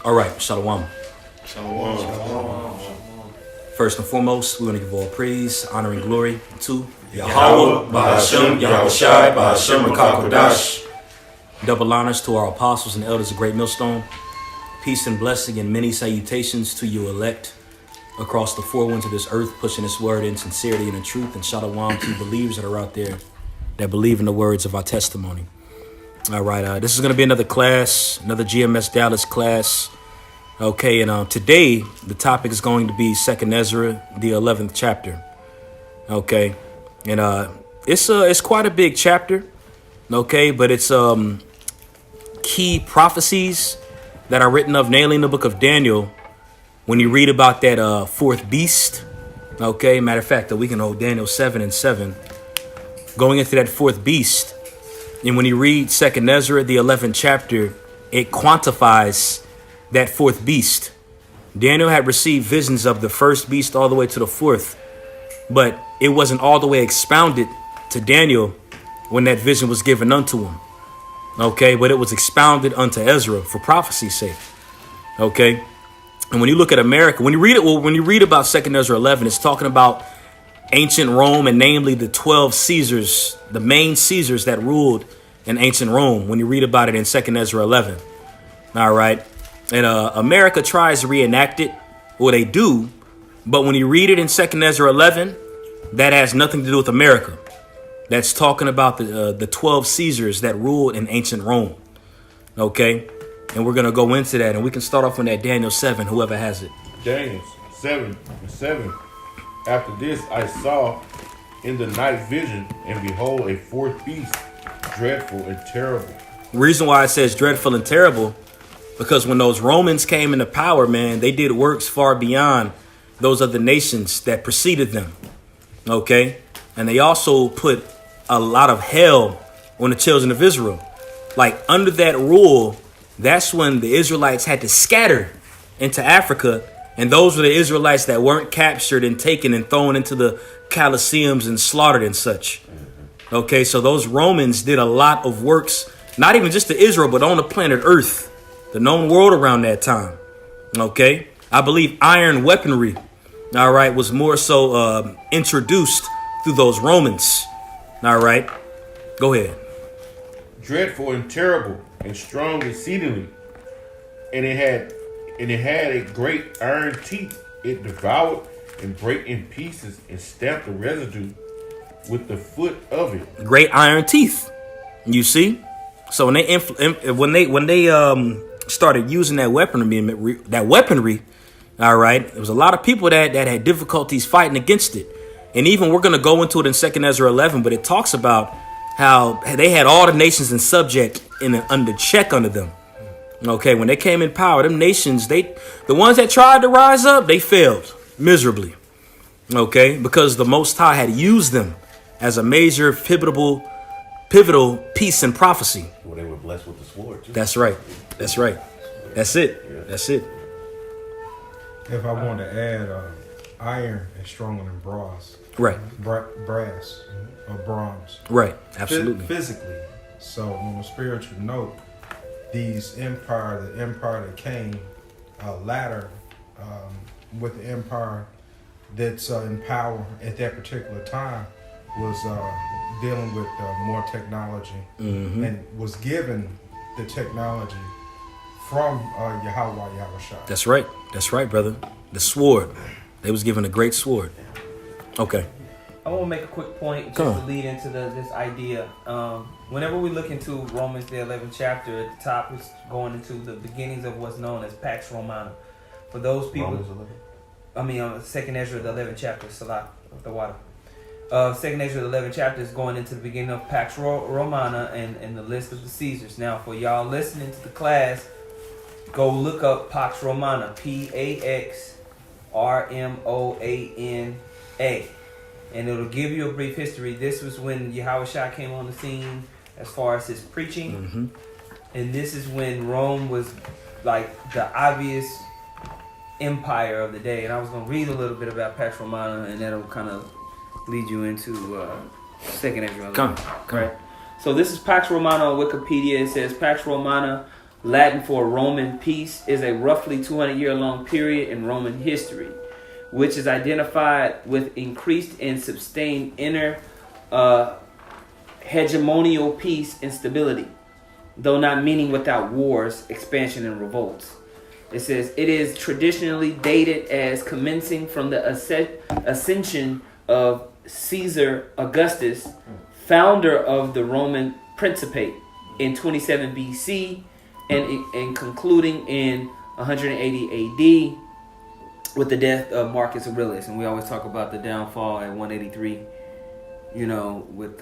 All right, Shalom. Shalom. First and foremost, we want to give all praise, honor, and glory to Yahweh, Bahashem, Yahushai, Bahashem, Makakodash. Double honors to our apostles and elders of Great Millstone. Peace and blessing and many salutations to you elect across the four winds of this earth, pushing this word in sincerity and in truth. And Shalom to believers that are out there that believe in the words of our testimony. All right, this is going to be another class, another GMS Dallas class. Okay, and today the topic is going to be 2nd Ezra, the 11th chapter. Okay, and it's quite a big chapter. Okay, but it's key prophecies that are written of, namely in the book of Daniel. When you read about that fourth beast, okay, matter of fact, that we can hold Daniel 7 and 7, going into that fourth beast. And when you read 2nd Ezra, the 11th chapter, it quantifies that fourth beast. Daniel had received visions of the first beast all the way to the fourth, but it wasn't all the way expounded to Daniel when that vision was given unto him. Okay, but it was expounded unto Ezra for prophecy's sake. Okay, and when you look at America, when you read about 2nd Ezra 11, it's talking about ancient Rome, and namely the 12 Caesars, the main Caesars that ruled in ancient Rome. When you read about it in 2nd Ezra 11, all right, and America tries to reenact it, or they do, but when you read it in 2nd Ezra 11, that has nothing to do with America. That's talking about the 12 Caesars that ruled in ancient Rome. Okay, and we're gonna go into that, and we can start off on that Daniel 7. Whoever has it. Daniel 7 and 7. After this I saw in the night vision, and behold, a fourth beast, dreadful and terrible. Reason why it says dreadful and terrible, because when those Romans came into power, man, they did works far beyond those other nations that preceded them. Okay, and they also put a lot of hell on the children of Israel. Like under that rule, that's when the Israelites had to scatter into Africa. And those were the Israelites that weren't captured and taken and thrown into the Colosseums and slaughtered and such. Okay, so those Romans did a lot of works, not even just to Israel, but on the planet Earth, the known world around that time. Okay, I believe iron weaponry, all right, was more so introduced through those Romans. All right, go ahead. Dreadful and terrible and strong exceedingly, and it had a great iron teeth. It devoured and brake in pieces and stamped the residue with the foot of it. Great iron teeth. You see, so when they started using that weaponry, all right, there was a lot of people that had difficulties fighting against it. And even we're going to go into it in 2nd Ezra 11, but it talks about how they had all the nations in subject under check under them. Okay, when they came in power, them nations, the ones that tried to rise up, they failed miserably. Okay, because the Most High had used them as a major pivotal piece in prophecy. Well, they were blessed with the sword, too. That's right. That's right. That's it. Yeah. That's it. If I want to add, iron is stronger than brass. Right. Brass or bronze. Right. Absolutely. Physically. So on a spiritual note, the empire that came latter with the empire that's in power at that particular time was dealing with more technology and was given the technology from Yahushai. That's right. That's right, brother. The sword. They was given a great sword. Okay. I want to make a quick point just to lead into this idea. Whenever we look into Romans, the 11th chapter, at the top is going into the beginnings of what's known as Pax Romana. For those people, 2nd Ezra, the 11th chapter, Salah of the water. 2nd Ezra, the 11th chapter is going into the beginning of Pax Romana and the list of the Caesars. Now, for y'all listening to the class, go look up Pax Romana, PAXRMOANA. And it'll give you a brief history. This was when Yahushua came on the scene as far as his preaching. And this is when Rome was like the obvious empire of the day. And I was going to read a little bit about Pax Romana, and that'll kind of lead you into 2nd Ezra. Come. Right. So this is Pax Romana on Wikipedia. It says Pax Romana Latin for Roman peace, is a roughly 200-year-long period in Roman history, which is identified with increased and sustained inner hegemonial peace and stability, though not meaning without wars, expansion, and revolts. It says it is traditionally dated as commencing from the ascension of Caesar Augustus, founder of the Roman Principate, in 27 BC, and concluding in 180 AD with the death of Marcus Aurelius. And we always talk about the downfall at 183, with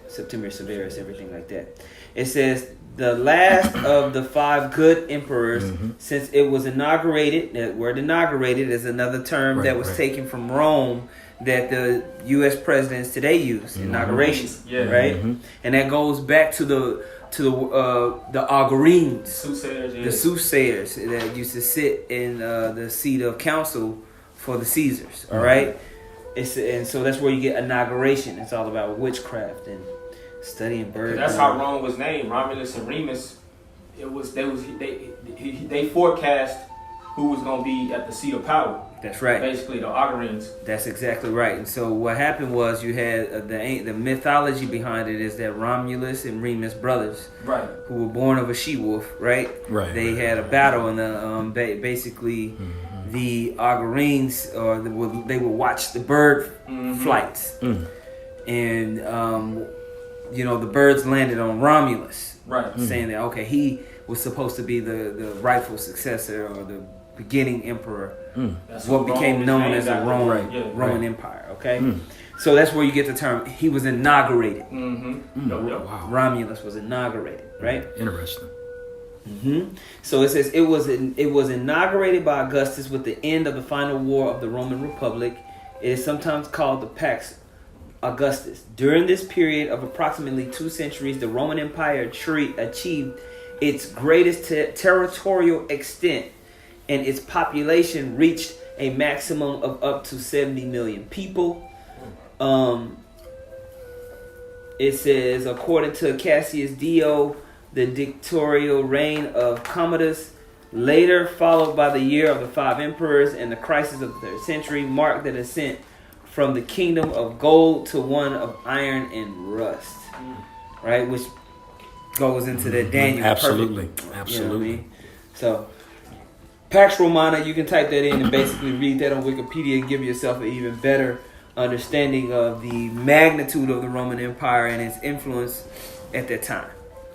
Septimius Severus, everything like that. It says the last of the 5 good emperors, since it was inaugurated. That word inaugurated is another term that was taken from Rome that the U.S. presidents today use, inauguration, right? And that goes back to the Augurenes, the soothsayers that used to sit in the seat of council for the Caesars. All right, and so that's where you get inauguration. It's all about witchcraft and studying birds. That's how Rome was named. Romulus and Remus. They forecast who was going to be at the seat of power. That's right. Basically, the Augurenes. That's exactly right. And so what happened was you had the mythology behind it is that Romulus and Remus brothers, right, who were born of a she-wolf, right? Right. They had a battle, and basically the Augurenes, they would watch the bird flights, and the birds landed on Romulus, right, saying that he was supposed to be the rightful successor or the beginning emperor, what became known as the Roman Empire. Okay, so that's where you get the term. He was inaugurated. Wow. Romulus was inaugurated, right? Interesting. So it says it was inaugurated by Augustus with the end of the final war of the Roman Republic. It is sometimes called the Pax Augustus. During this period of approximately 2 centuries, the Roman Empire achieved its greatest territorial extent, and its population reached a maximum of up to 70 million people. It says, according to Cassius Dio, the dictatorial reign of Commodus, later followed by the year of the 5 emperors and the crisis of the 3rd century, marked the descent from the kingdom of gold to one of iron and rust. Right? Which goes into the Daniel. Absolutely. Perfect, Absolutely. You know what I mean? So, Pax Romana, you can type that in and basically read that on Wikipedia and give yourself an even better understanding of the magnitude of the Roman Empire and its influence at that time.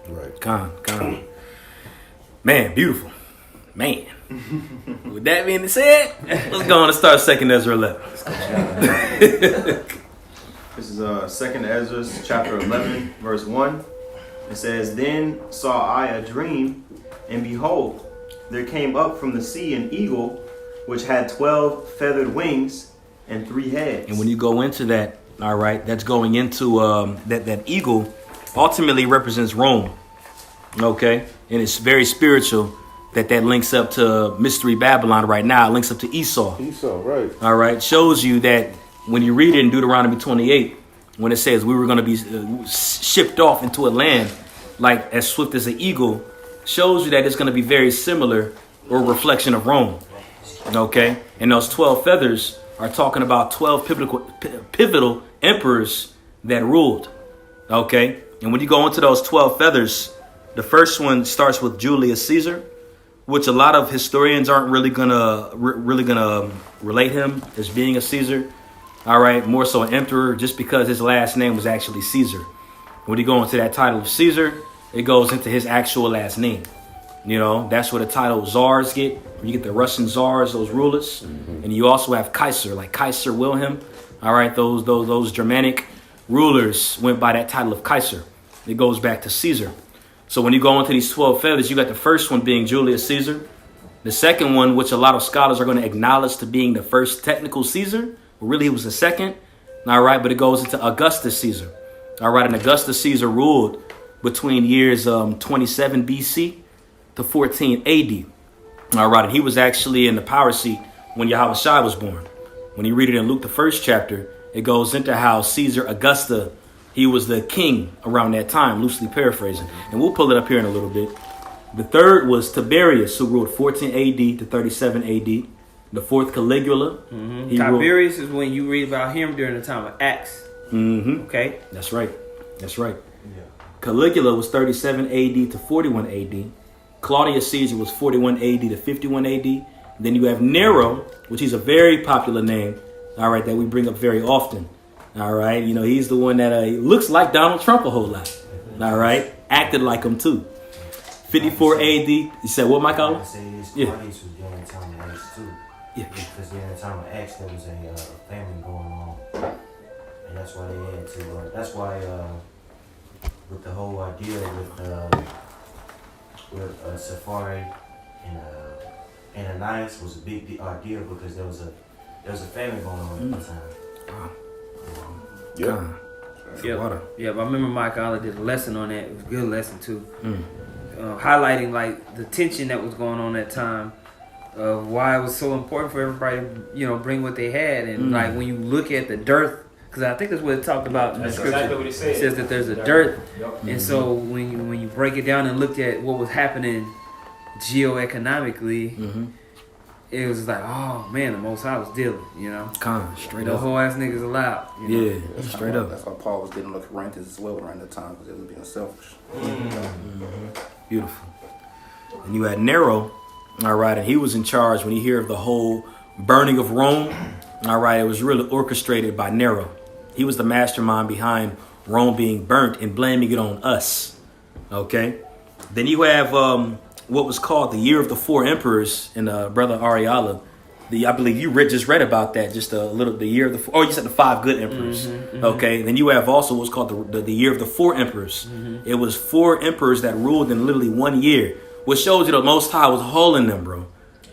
Right. Con. Man, beautiful. Man. With that being said, let's go on and start 2nd Ezra 11. This is 2nd Ezra chapter 11, verse 1. It says, Then saw I a dream, and behold, there came up from the sea an eagle, which had 12 feathered wings and 3 heads. And when you go into that, all right, that's going into that eagle ultimately represents Rome. Okay? And it's very spiritual that links up to Mystery Babylon right now. It links up to Esau. Right. All right. Shows you that when you read it in Deuteronomy 28, when it says we were going to be shipped off into a land like as swift as an eagle, shows you that it's going to be very similar or a reflection of Rome. Okay. And those 12 feathers are talking about 12 pivotal emperors that ruled. Okay. And when you go into those 12 feathers, the first one starts with Julius Caesar, which a lot of historians aren't really gonna relate him as being a Caesar. All right, more so an emperor, just because his last name was actually Caesar. When you go into that title of Caesar, it goes into his actual last name. That's where the title czars get. You get the Russian czars, those rulers, and you also have Kaiser, like Kaiser Wilhelm. All right, those Germanic rulers went by that title of Kaiser. It goes back to Caesar. So when you go into these 12 feathers, you got the first one being Julius Caesar. The second one, which a lot of scholars are going to acknowledge to being the first technical Caesar, really it was the second. All right, but it goes into Augustus Caesar. All right, and Augustus Caesar ruled between years 27 BC to 14 AD. All right, and he was actually in the power seat when Yahushua was born. When you read it in Luke, the 1st chapter, it goes into how Caesar Augusta, he was the king around that time, loosely paraphrasing. And we'll pull it up here in a little bit. The third was Tiberius, who ruled 14 AD to 37 AD. The fourth, Caligula. He Tiberius is when you read about him during the time of Acts. Okay. That's right. That's right. Yeah. Caligula was 37 AD to 41 AD. Claudius Caesar was 41 AD to 51 AD. Then you have Nero, which is a very popular name, all right, that we bring up very often. All right. You know, he's the one that looks like Donald Trump a whole lot. All right. Acted like him, too. 54 AD. You said what, Mike? I say this. Claudius was during the time of Acts, too. Yeah. Because during the time of Acts, there was a famine going on. And that's why they had to, that's why with the whole idea with Safari and Ananias was a big deal because there was a famine going on at the time. Yeah, but I remember Mike Alla did a lesson on that. It was a good lesson too, highlighting like the tension that was going on at that time, of why it was so important for everybody to bring what they had, and like when you look at the dearth, because I think that's what it talked about in the scripture. Exactly what it said. It says that there's a dearth, Yep. and so when you break it down and looked at what was happening geoeconomically. It was like, oh man, the Most High was dealing, Straight the up. whole ass niggas allowed. Yeah, straight up. That's why Paul was dealing with Corinthians as well around that time because they was being selfish. Beautiful. And you had Nero, all right, and he was in charge when you hear of the whole burning of Rome. All right, it was really orchestrated by Nero. He was the mastermind behind Rome being burnt and blaming it on us. Okay. Then you have what was called the Year of the Four Emperors, and Brother Ariala. I believe you just read about that just a little. The Year of the Four, you said the five good emperors. Okay. Then you have also what's called the Year of the Four Emperors. It was four emperors that ruled in literally 1 year, which shows you the Most High was hauling them, bro.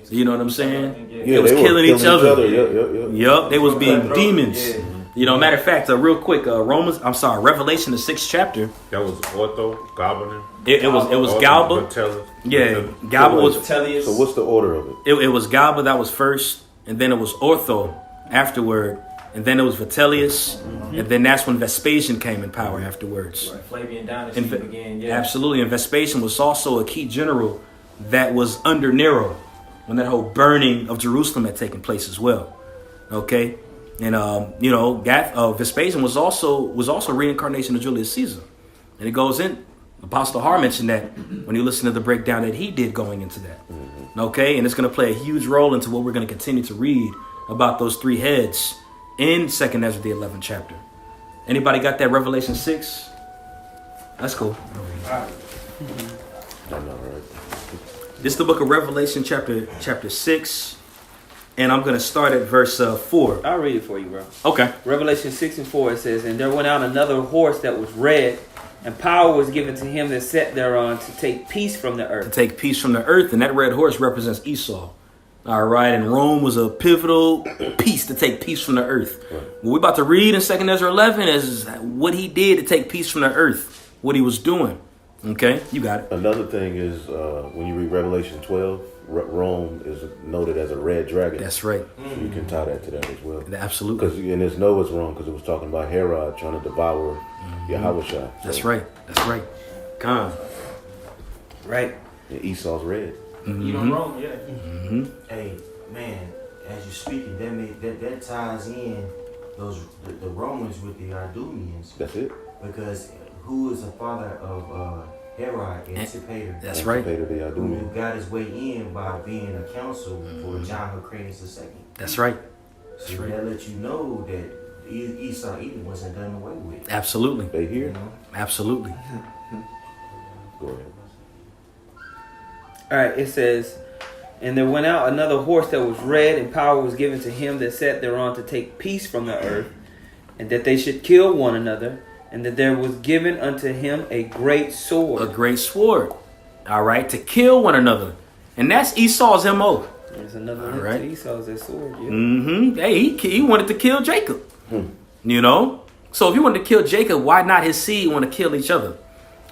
You know what I'm saying? Yeah, they was killing each other. Yep. They was being demons. Matter of fact, real quick, Revelation, the 6th chapter. That was Ortho, Goblin. It was Galba. Yeah, Galba was. So what's the order of it? It was Galba that was first, and then it was Ortho afterward, and then it was Vitellius, and then that's when Vespasian came in power afterwards. Right. Flavian dynasty began. Yeah. Absolutely, and Vespasian was also a key general that was under Nero when that whole burning of Jerusalem had taken place as well. Okay, and Vespasian was also reincarnation of Julius Caesar, and it goes in. Apostle Har mentioned that when you listen to the breakdown that he did going into that. Okay, and it's going to play a huge role into what we're going to continue to read about those three heads in 2nd Ezra, the 11th chapter. Anybody got that Revelation 6? That's cool. This is the book of Revelation, chapter 6, and I'm going to start at verse 4. I'll read it for you, bro. Okay. Revelation 6 and 4, it says, "And there went out another horse that was red, and power was given to him that sat thereon to take peace from the earth." To take peace from the earth, and that red horse represents Esau. All right, and Rome was a pivotal piece to take peace from the earth. Right. What we're about to read in 2nd Ezra 11 is what he did to take peace from the earth, what he was doing. Okay, you got it. Another thing is when you read Revelation 12, Rome is noted as a red dragon. That's right. So you can tie that to that as well. Absolutely. And there's Noah's wrong because it was talking about Herod trying to devour Yahushua. That's right. Come. Right. And Esau's red. You don't wrong, yeah. Hey, man, as you're speaking, that ties in the Romans with the Idumeans. That's it. Because who is the father of Herod? Antipater. That's right. Who got his way in by being a counsel for John Hyrcanus II. That's right. So that lets you know that Esau Edom wasn't done away with. Absolutely. They here? Absolutely. Go ahead. All right, it says, "And there went out another horse that was red, and power was given to him that sat thereon to take peace from the earth, and that they should kill one another, and that there was given unto him a great sword." A great sword. All right, to kill one another. And that's Esau's MO. There's another hint right. to Esau's that sword. Yeah. Hey, he wanted to kill Jacob. So if he wanted to kill Jacob, why not his seed want to kill each other?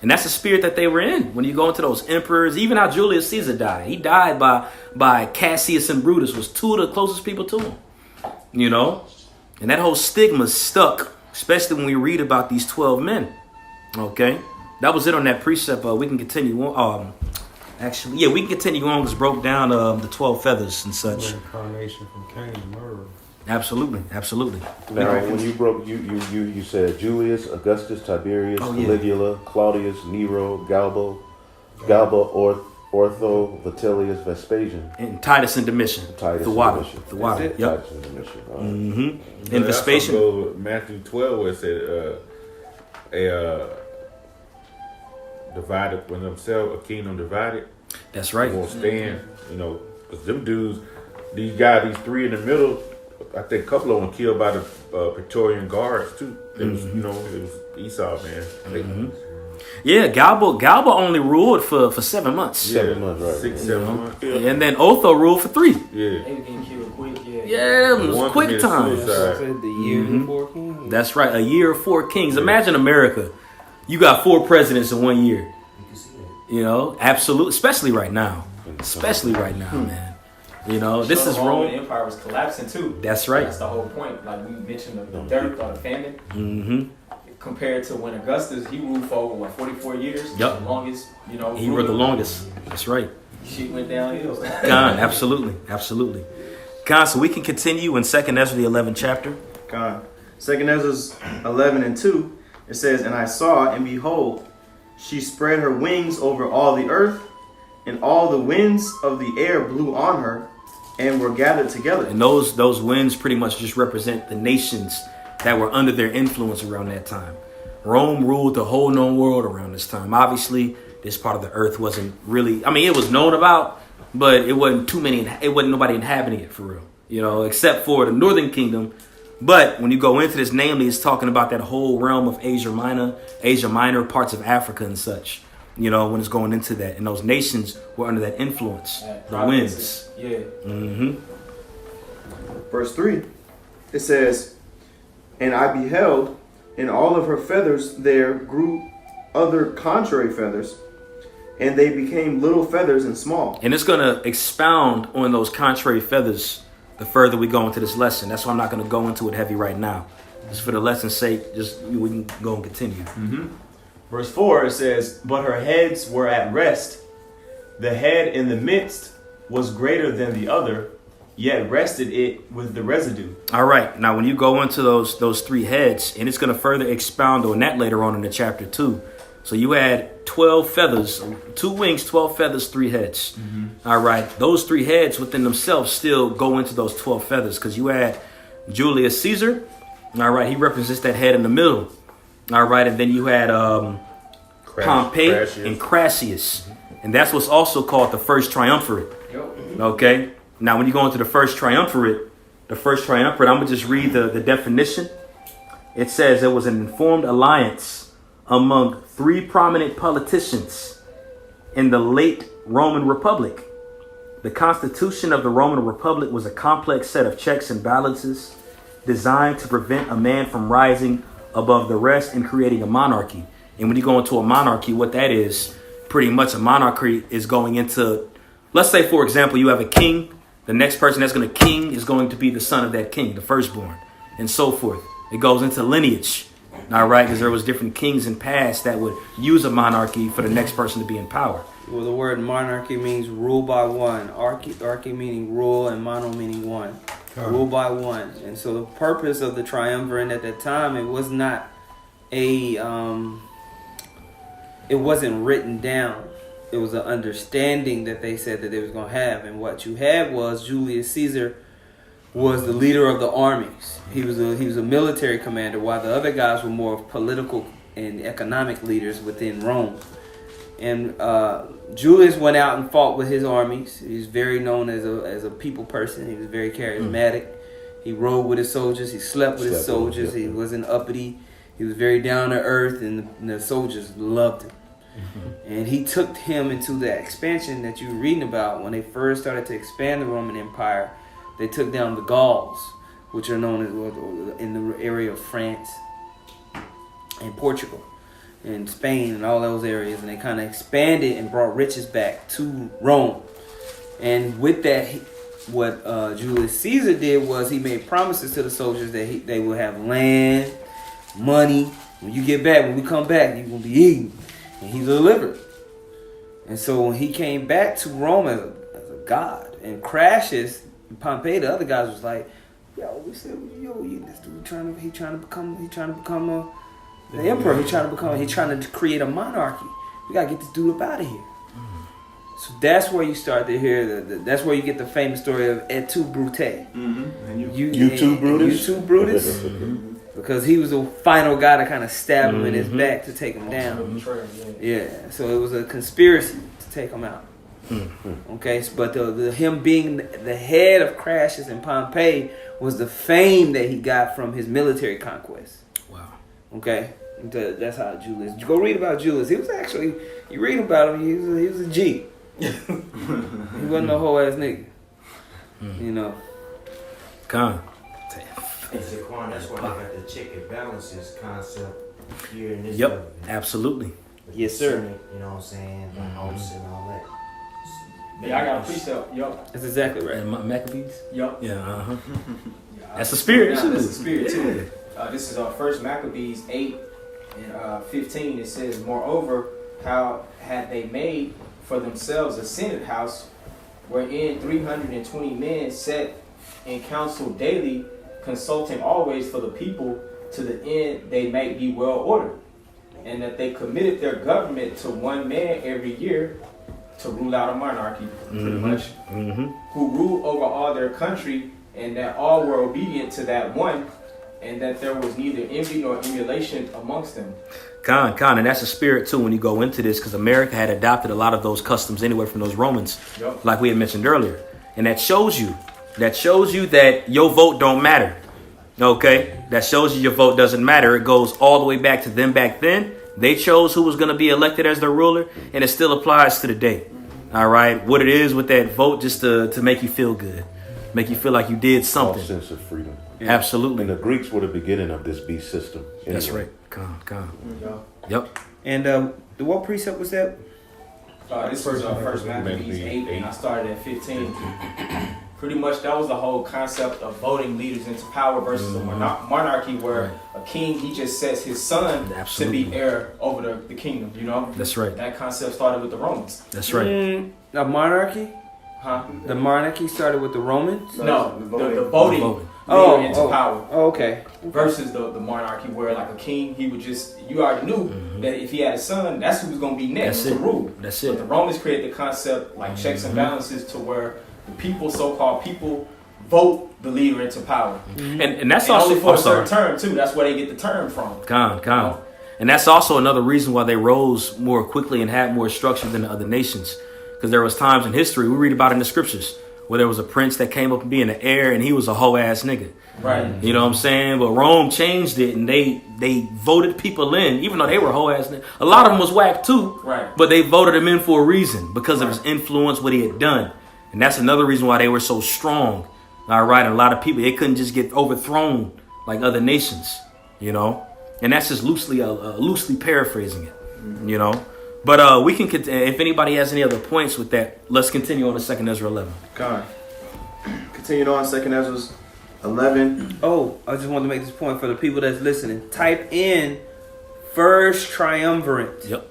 And that's the spirit that they were in. When you go into those emperors, even how Julius Caesar died. He died by Cassius and Brutus, was two of the closest people to him. And that whole stigma stuck, especially when we read about these 12 men. Okay? That was it on that precept. We can continue on. Actually, yeah, we can continue on. It's broke down the 12 feathers and such. Reincarnation from Cain's murder. Absolutely. Now, when you broke, you said Julius, Augustus, Tiberius, Oh, yeah. Caligula, Claudius, Nero, Galba, Ortho, Vitellius, Vespasian, And Titus and Domitian. Titus The and water. Domitian. The water. That's it? Yep. Titus and Domitian. Mm-hmm. But And it also Vespasian. goes with Matthew 12 where it said divided when themselves a kingdom divided That's right. won't stand. You know, because them dudes, these guys, these three in the middle, I think a couple of them killed by the Praetorian guards too. It was, you know, it was Esau, man. They- Yeah, Galba only ruled for 7 months. 7 months, right? 6, 7 months. Yeah. And then Otho ruled for 3. Yeah. They were getting killed quick. Yeah, it was One quick committed time. suicide. The year before King. That's right. A year of 4 kings. Imagine America. You got 4 presidents in 1 year. You can see that. You know, absolutely. Especially right now. Man. You know, this So is the Roman Rome. Empire was collapsing too. That's right. That's the whole point. Like we mentioned the dearth or the famine. Mm-hmm. Compared to when Augustus, he ruled for over 44 years. Yep. The longest, you know. He ruled the longest. That's right. Shit went downhill. God, absolutely. God, so we can continue in 2nd Ezra, the 11th chapter. God. 2nd Ezra 11 and 2, it says, And I saw, and behold, she spread her wings over all the earth, and all the winds of the air blew on her, and were gathered together. And those winds pretty much just represent the nations that were under their influence around that time. Rome ruled the whole known world around this time. Obviously, this part of the earth wasn't really, I mean, it was known about, but it wasn't nobody inhabiting it for real, you know, except for the northern kingdom. But when you go into this, namely, it's talking about that whole realm of Asia Minor, parts of Africa and such, you know, when it's going into that. And those nations were under that influence, the winds. Yeah. Mm-hmm. Verse 3, it says, And I beheld, and all of her feathers there grew other contrary feathers, and they became little feathers and small. And it's going to expound on those contrary feathers the further we go into this lesson. That's why I'm not going to go into it heavy right now. Just for the lesson's sake, we can go and continue. Verse 4, it says, But her heads were at rest. The head in the midst was greater than the other, yet rested it with the residue. All right. Now, when you go into those 3 heads, and it's going to further expound on that later on in the chapter 2. So you had 12 feathers, 2 wings, 12 feathers, 3 heads. All right. Those 3 heads within themselves still go into those 12 feathers because you had Julius Caesar. All right. He represents that head in the middle. All right. And then you had Pompey and Crassus. And that's what's also called the first triumvirate. Okay. Now, when you go into the first triumvirate, I'm going to just read the definition. It says it was an informed alliance among 3 prominent politicians in the late Roman Republic. The constitution of the Roman Republic was a complex set of checks and balances designed to prevent a man from rising above the rest and creating a monarchy. And when you go into a monarchy, what that is, pretty much a monarchy is going into, let's say, for example, you have a king. The next person that's going to king is going to be the son of that king, the firstborn, and so forth. It goes into lineage. All right, because there was different kings in past that would use a monarchy for the next person to be in power. Well, the word monarchy means rule by one. Archy meaning rule, and mono meaning one. Rule by one. And so the purpose of the triumvirate at that time, it was not it wasn't written down. It was an understanding that they said that they was going to have. And what you had was Julius Caesar was the leader of the armies. He was a military commander, while the other guys were more of political and economic leaders within Rome. And Julius went out and fought with his armies. He's very known as a people person. He was very charismatic. He rode with his soldiers. He slept with his soldiers. He wasn't uppity. He was very down to earth, and the soldiers loved him. And he took him into the expansion that you're reading about. When they first started to expand the Roman Empire, they took down the Gauls, which are known as in the area of France and Portugal and Spain and all those areas. And they kind of expanded and brought riches back to Rome. And with that, what Julius Caesar did was he made promises to the soldiers that they would have land, money. When you get back, when we come back, you're going to be eating. And he delivered. And so when he came back to Rome as a god and crashes, Pompey, the other guys was like, yo, we said, yo, this dude he trying to become the emperor. He trying to create a monarchy. We gotta get this dude up out of here. So that's where you start to hear that's where you get the famous story of Et tu, Brute. Mm-hmm. You too, Brutus? You too, Brutus. Because he was the final guy to kind of stab him in his back to take him down. Yeah, so it was a conspiracy to take him out. Okay, but the him being the head of Crassus in Pompeii was the fame that he got from his military conquest. Wow. Okay, that's how Julius. Go read about Julius. He was actually, you read about him, he was a G. He wasn't no whole ass nigga. You know. Con. And Jaquan, that's why they got the check and balances concept here in this. Yep, absolutely. Yes, sir. You know what I'm saying? The house and all that. Yeah, I got a precept. Yup. That's exactly right. And Maccabees? Yup. Yeah, uh-huh. Yeah, That's the spirit, yeah, too. that's the spirit too. This is First Maccabees 8 and 15. It says, moreover, how had they made for themselves a senate house, wherein 320 men sat in council daily, consulting always for the people, to the end they might be well ordered, and that they committed their government to one man every year to rule out a monarchy, pretty much, who ruled over all their country, and that all were obedient to that one, and that there was neither envy nor emulation amongst them. Con, and that's a spirit too when you go into this, because America had adopted a lot of those customs anyway from those Romans, like we had mentioned earlier, and that shows you that your vote don't matter. Okay, that shows you your vote doesn't matter. It goes all the way back to them back then. They chose who was going to be elected as their ruler, and it still applies to the day. All right, what it is with that vote, just to make you feel good, make you feel like you did something. False sense of freedom. Yeah. Absolutely. And the Greeks were the beginning of this beast system. Anyway. That's right. Con. Yep. And what precept was that? This was First Maccabees 8, and I started at 15. Pretty much that was the whole concept of voting leaders into power versus a monarchy where a king, he just sets his son to be heir over the kingdom, you know? That's right. That concept started with the Romans. That's right. The monarchy? Huh? The monarchy started with the Romans? No, the voting leader into power. Oh, okay. Versus the monarchy where like a king, he would just, you already knew that if he had a son, that's who was going to be next to rule. That's But it. the Romans created the concept like checks and balances to where the people, so-called people, vote the leader into power. And that's and also only for a certain term too. That's where they get the term from. Con. And that's also another reason why they rose more quickly and had more structure than the other nations. Because there was times in history, we read about in the scriptures, where there was a prince that came up and being the heir, and he was a whole ass nigga. Right. You know what I'm saying? But Rome changed it, and they voted people in, even though they were whole ass niggas. A lot of them was whack too. Right. But they voted him in for a reason, because of his influence, what he had done. And that's another reason why they were so strong. All right. And a lot of people, they couldn't just get overthrown like other nations, you know? And that's just loosely paraphrasing it, you know? But we can, if anybody has any other points with that, let's continue on to 2 Ezra 11. God. Continuing on, 2 Ezra 11. Oh, I just wanted to make this point for the people that's listening. Type in First Triumvirate. Yep.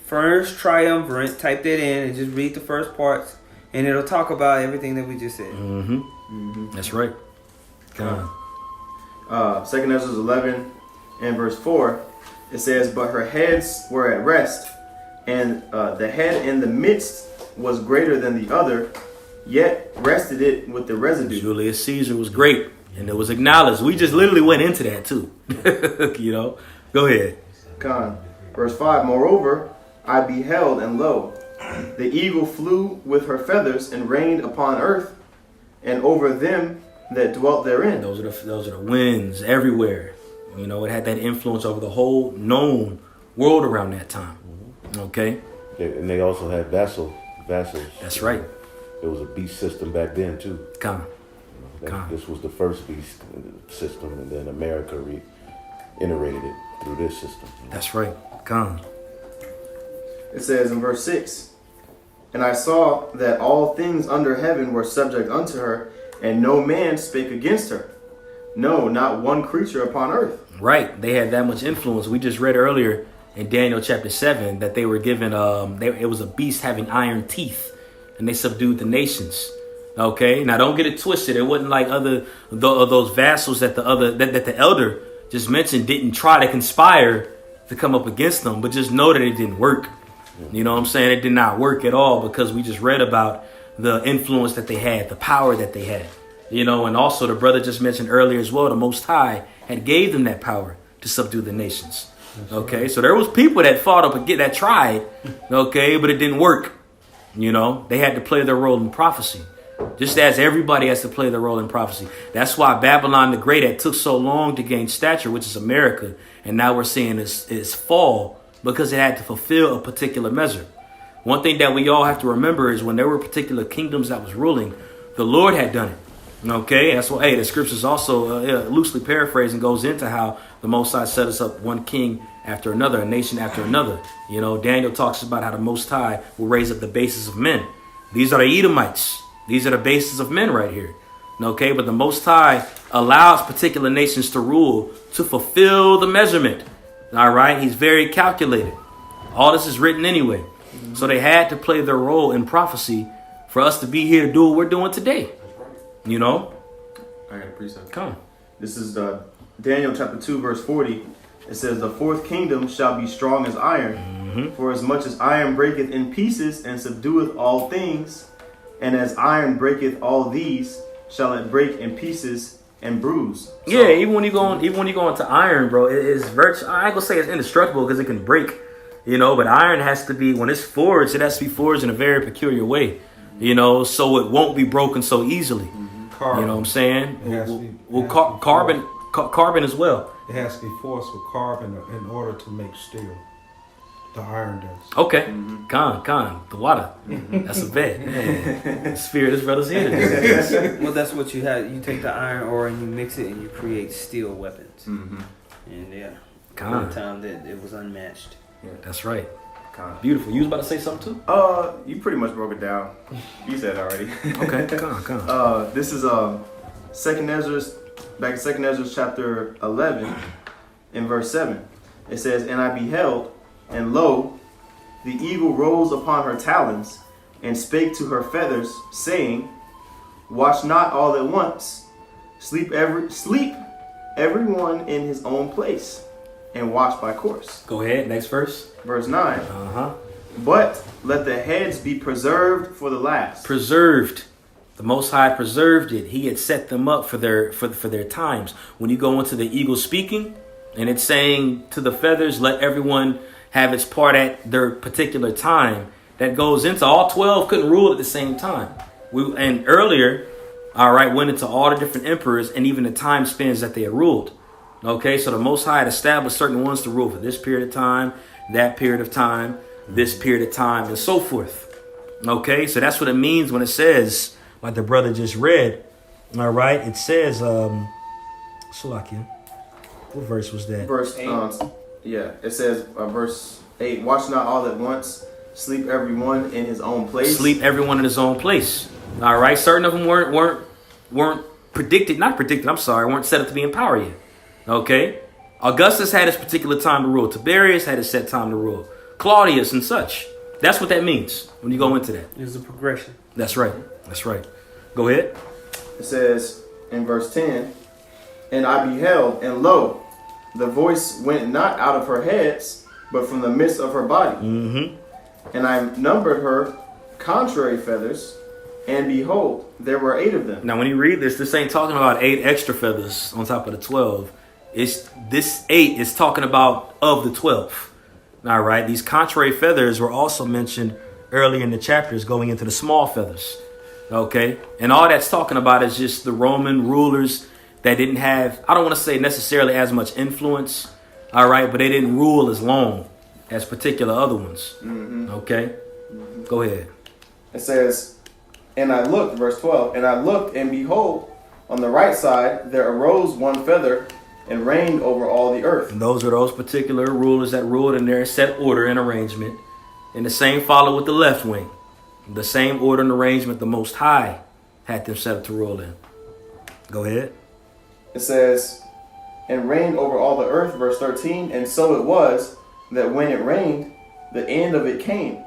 First Triumvirate. Type that in and just read the first parts, and it'll talk about everything that we just said. That's right. God. 2 Ezra 11 and verse 4. It says, but her heads were at rest, and the head in the midst was greater than the other, yet rested it with the residue. Julius Caesar was great, and it was acknowledged. We just literally went into that too. You know? Go ahead. Con. Verse 5, moreover, I beheld, and lo, the eagle flew with her feathers and reigned upon earth, and over them that dwelt therein. Those are the winds everywhere. You know, it had that influence over the whole known world around that time. Okay? And they also had vassals. That's right. It was a beast system back then too. This was the first beast system, and then America reiterated it through this system. That's right. It says in verse 6, and I saw that all things under heaven were subject unto her, and no man spake against her. No, not one creature upon earth. Right. They had that much influence. We just read earlier in Daniel chapter 7 that they were given, it was a beast having iron teeth, and they subdued the nations. Okay, now don't get it twisted. It wasn't like those vassals that the elder just mentioned didn't try to conspire to come up against them, but just know that it didn't work. You know what I'm saying? It did not work at all, because we just read about the influence that they had, the power that they had. You know, and also the brother just mentioned earlier as well, the Most High had gave them that power to subdue the nations. Okay, so there was people that fought up again, that tried, okay, but it didn't work. You know, they had to play their role in prophecy, just as everybody has to play their role in prophecy. That's why Babylon the Great had took so long to gain stature, which is America, and now we're seeing its fall, because it had to fulfill a particular measure. One thing that we all have to remember is when there were particular kingdoms that was ruling, the Lord had done it. Okay, that's why, the scriptures also loosely paraphrasing goes into how the Most High set us up one king after another, a nation after another. You know, Daniel talks about how the Most High will raise up the bases of men. These are the Edomites. These are the bases of men right here. Okay, but the Most High allows particular nations to rule to fulfill the measurement. All right, he's very calculated. All this is written anyway. So they had to play their role in prophecy for us to be here to do what we're doing today. You know? I got a precept. Come. This is Daniel chapter 2, verse 40. It says, the fourth kingdom shall be strong as iron, for as much as iron breaketh in pieces and subdueth all things, and as iron breaketh all these, shall it break in pieces and bruise. So, yeah, even when you go into iron, bro, it is virtually, I ain't gonna say it's indestructible because it can break, you know, but iron has to be, when it's forged, it has to be forged in a very peculiar way, you know, so it won't be broken so easily. Carbon. You know what I'm saying? Carbon as well. It has to be forced with carbon in order to make steel. The iron does. Okay. Con. The water. That's a bet. The spirit of this brother's here. Well, that's what you have. You take the iron ore and you mix it and you create steel weapons. Mm-hmm. And yeah, Con. the time that it was unmatched. Yeah, that's right. Con. Beautiful. You was about to say something too? You pretty much broke it down. You said it already. Okay. Con. This is Second Esdras, back in Second Esdras chapter 11, in verse 7. It says, and I beheld, and lo, the eagle rose upon her talons, and spake to her feathers, saying, watch not all at once, sleep everyone in his own place, and watch by course. Go ahead, next verse. Verse 9. But let the heads be preserved for the last. Preserved. The Most High preserved it. He had set them up for their times. When you go into the eagle speaking, and it's saying to the feathers, let everyone have its part at their particular time, that goes into all 12 couldn't rule at the same time. And earlier, went into all the different emperors and even the time spans that they had ruled. Okay, so the Most High had established certain ones to rule for this period of time, that period of time, this period of time, and so forth. Okay, so that's what it means when it says, like the brother just read, all right, it says, Salakia, what verse was that? Verse 8. It says, verse 8, watch not all at once, sleep everyone in his own place. Sleep everyone in his own place. All right, certain of them weren't weren't set up to be in power yet. Okay, Augustus had his particular time to rule. Tiberius had his set time to rule. Claudius and such. That's what that means when you go into that. There's a progression. That's right. Go ahead. It says in verse 10, and I beheld, and lo, the voice went not out of her heads, but from the midst of her body. And I numbered her contrary feathers, and behold, there were 8 of them. Now, when you read this ain't talking about 8 extra feathers on top of the 12. This 8 is talking about of the 12. All right. These contrary feathers were also mentioned early in the chapters, going into the small feathers. Okay. And all that's talking about is just the Roman rulers that didn't have, I don't want to say necessarily as much influence. All right. But they didn't rule as long as particular other ones. Okay. Go ahead. It says, and I looked, verse 12, and I looked, and behold, on the right side there arose one feather, and reigned over all the earth. And those are those particular rulers that ruled in their set order and arrangement. And the same followed with the left wing. The same order and arrangement the Most High had them set up to rule in. Go ahead. It says, and reigned over all the earth, verse 13, and so it was, that when it rained, the end of it came,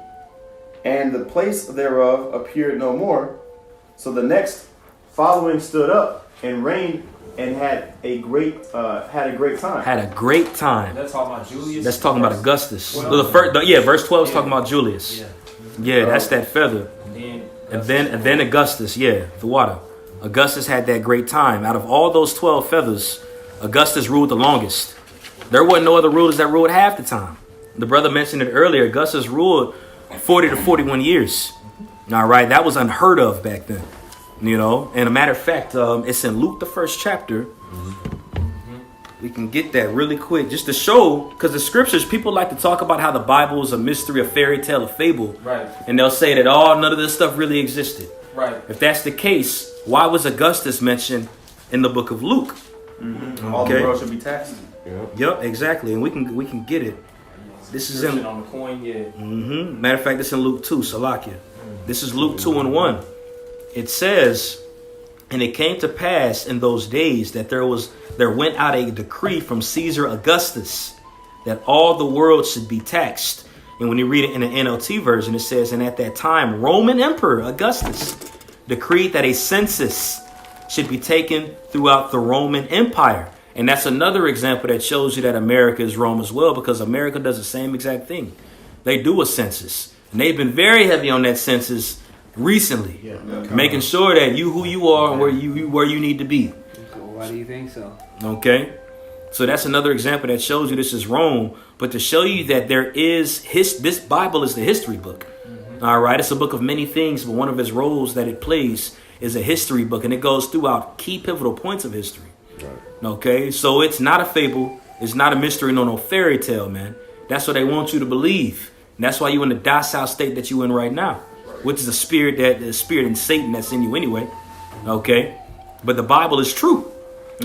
and the place thereof appeared no more. So the next following stood up and reigned and had a great time. Had a great time. That's talking about Julius. That's talking about Augustus. Well, Verse 12 is talking about Julius. Yeah, that's that feather. And then Augustus, the water. Augustus had that great time. Out of all those 12 feathers, Augustus ruled the longest. There wasn't no other rulers that ruled half the time. The brother mentioned it earlier. Augustus ruled 40 to 41 years. All right, that was unheard of back then. You know, and a matter of fact, it's in Luke, the 1st chapter. We can get that really quick just to show, because the scriptures, people like to talk about how the Bible is a mystery, a fairy tale, a fable. Right. And they'll say that, none of this stuff really existed. Right. If that's the case, why was Augustus mentioned in the book of Luke? All the world should be taxed. Yep, exactly. And we can get it. This is in on the coin, Matter of fact, this is in Luke 2, Salakia. This is Luke 2:1. It says, and it came to pass in those days that there went out a decree from Caesar Augustus that all the world should be taxed. And when you read it in the NLT version, it says, and at that time, Roman Emperor Augustus decreed that a census should be taken throughout the Roman Empire. And that's another example that shows you that America is Rome as well, because America does the same exact thing. They do a census, and they've been very heavy on that census recently, making sure that who you are and where you need to be. Why do you think so? Okay, so that's another example that shows you this is Rome, but to show you that there is this Bible is the history book. All right, it's a book of many things, but one of its roles that it plays is a history book, and it goes throughout key pivotal points of history. Okay, so it's not a fable, it's not a mystery, no fairy tale, man. That's what they want you to believe, and that's why you're in the docile state that you're in right now, which is the spirit in Satan that's in you anyway. Okay, but the Bible is true.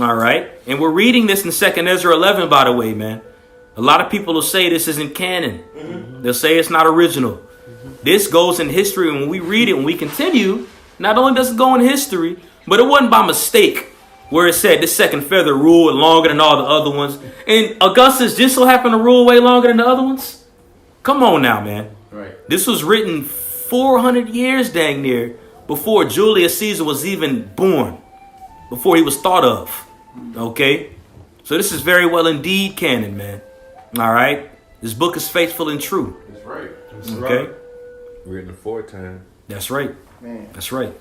All right, and we're reading this in 2nd Ezra 11, by the way, man. A lot of people will say this isn't canon. They'll say it's not original. This goes in history, and when we read it, when we continue, not only does it go in history, but it wasn't by mistake where it said this second feather ruled longer than all the other ones. And Augustus just so happened to rule way longer than the other ones. Come on now, man. Right. This was written 400 years dang near before Julius Caesar was even born, before he was thought of. Okay? So this is very well indeed canon, man. All right? This book is faithful and true. That's right. Okay? Written before time. That's right. Man. That's right.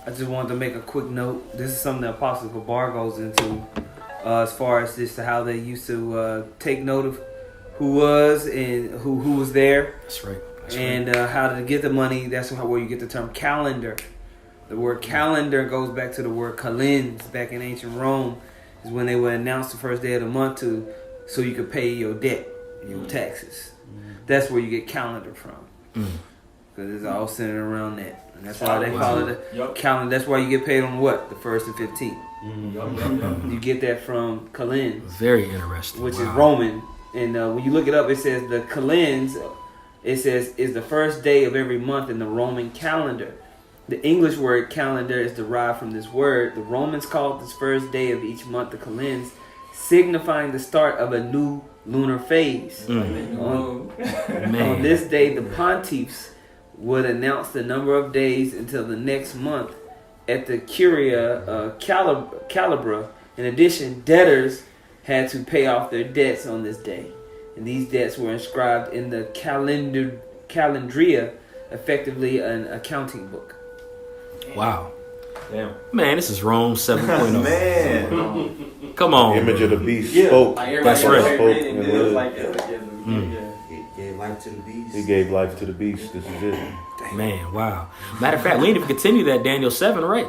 I just wanted to make a quick note. This is something that Apostle Gabar goes into as far as just how they used to take note of who was and who was there. That's right. And how to get the money. That's where you get the term calendar. The word calendar goes back to the word kalends back in ancient Rome. Is when they would announce the first day of the month so you could pay your debt, your taxes. That's where you get calendar from. Because it's all centered around that. And that's why they follow the calendar. That's why you get paid on what? The 1st and 15th. You get that from kalends. Very interesting. Which is Roman. And when you look it up, it says the kalends, it says, is the first day of every month in the Roman calendar. The English word calendar is derived from this word. The Romans called this first day of each month the kalends, signifying the start of a new lunar phase. On this day, the pontiffs would announce the number of days until the next month at the Curia Calibra. In addition, debtors had to pay off their debts on this day. And these debts were inscribed in the Calendria, effectively an accounting book. Wow. Damn. Man, this is Rome 7.0. Man. Come on. Image of the beast spoke. That's right. Gave life to the beast. He gave life to the beast. This is it. Man, wow. Matter of fact, we need to continue that Daniel 7, right?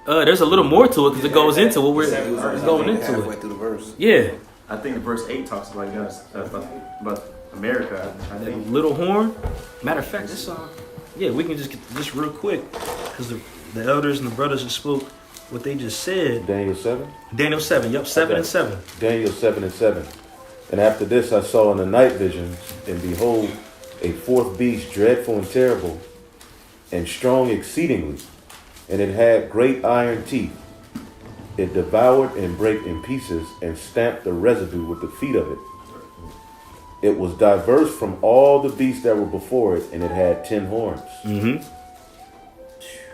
There's a little more to it because it goes into what we're going into halfway it. through the verse. Yeah. I think verse 8 talks about about America. I think. Little horn. Matter of fact, that's yeah, we can just get this real quick because the elders and the brothers just spoke what they just said. Daniel 7? Daniel 7, yep, 7 Okay. and 7. Daniel 7 and 7. And after this I saw in the night visions, and behold, a fourth beast, dreadful and terrible, and strong exceedingly, and it had great iron teeth. It devoured and brake in pieces, and stamped the residue with the feet of it. it was diverse from all the beasts that were before it, and it had 10 horns. Mm-hmm.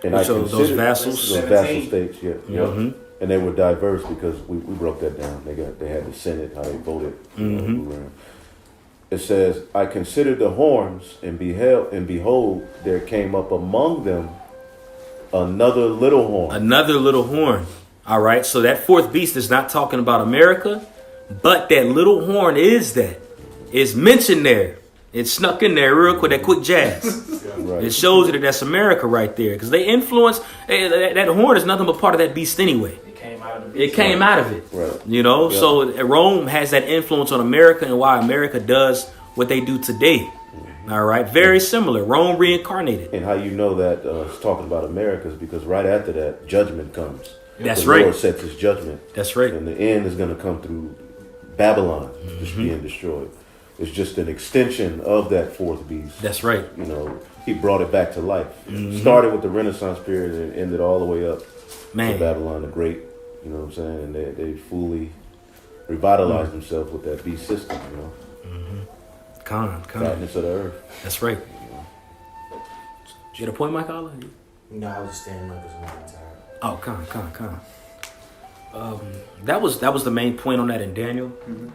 And I So those considered vassals. those 17. vassal states, yeah. Mhm. And they were diverse because we broke that down. They had the Senate, how they voted. It says, I considered the horns and behold, there came up among them another little horn. Another little horn. All right. So that fourth beast is not talking about America, but that little horn is that. It's mentioned there. It snuck in there real quick, that quick jazz. Right. It shows you that that's America right there. Because they influence, that horn is nothing but part of that beast anyway. It came out of the It came out of it. Right. You know, Yeah. so Rome has that influence on America and why America does what they do today. All right. Very similar. Rome reincarnated. And how you know that it's talking about America is because right after that, judgment comes. That's the right. Lord sets his judgment. That's right. And the end is going to come through Babylon, just being destroyed. It's just an extension of that fourth beast. That's right. You know, he brought it back to life. Started with the Renaissance period and ended all the way up to Man. Babylon the Great. You know what I'm saying? And they fully revitalized themselves with that beast system, you know. Con. Fatness of the earth. That's right. You get a point, Mike Allah? No, I was just standing up because I'm tired. Oh, con. That was the main point on that in Daniel.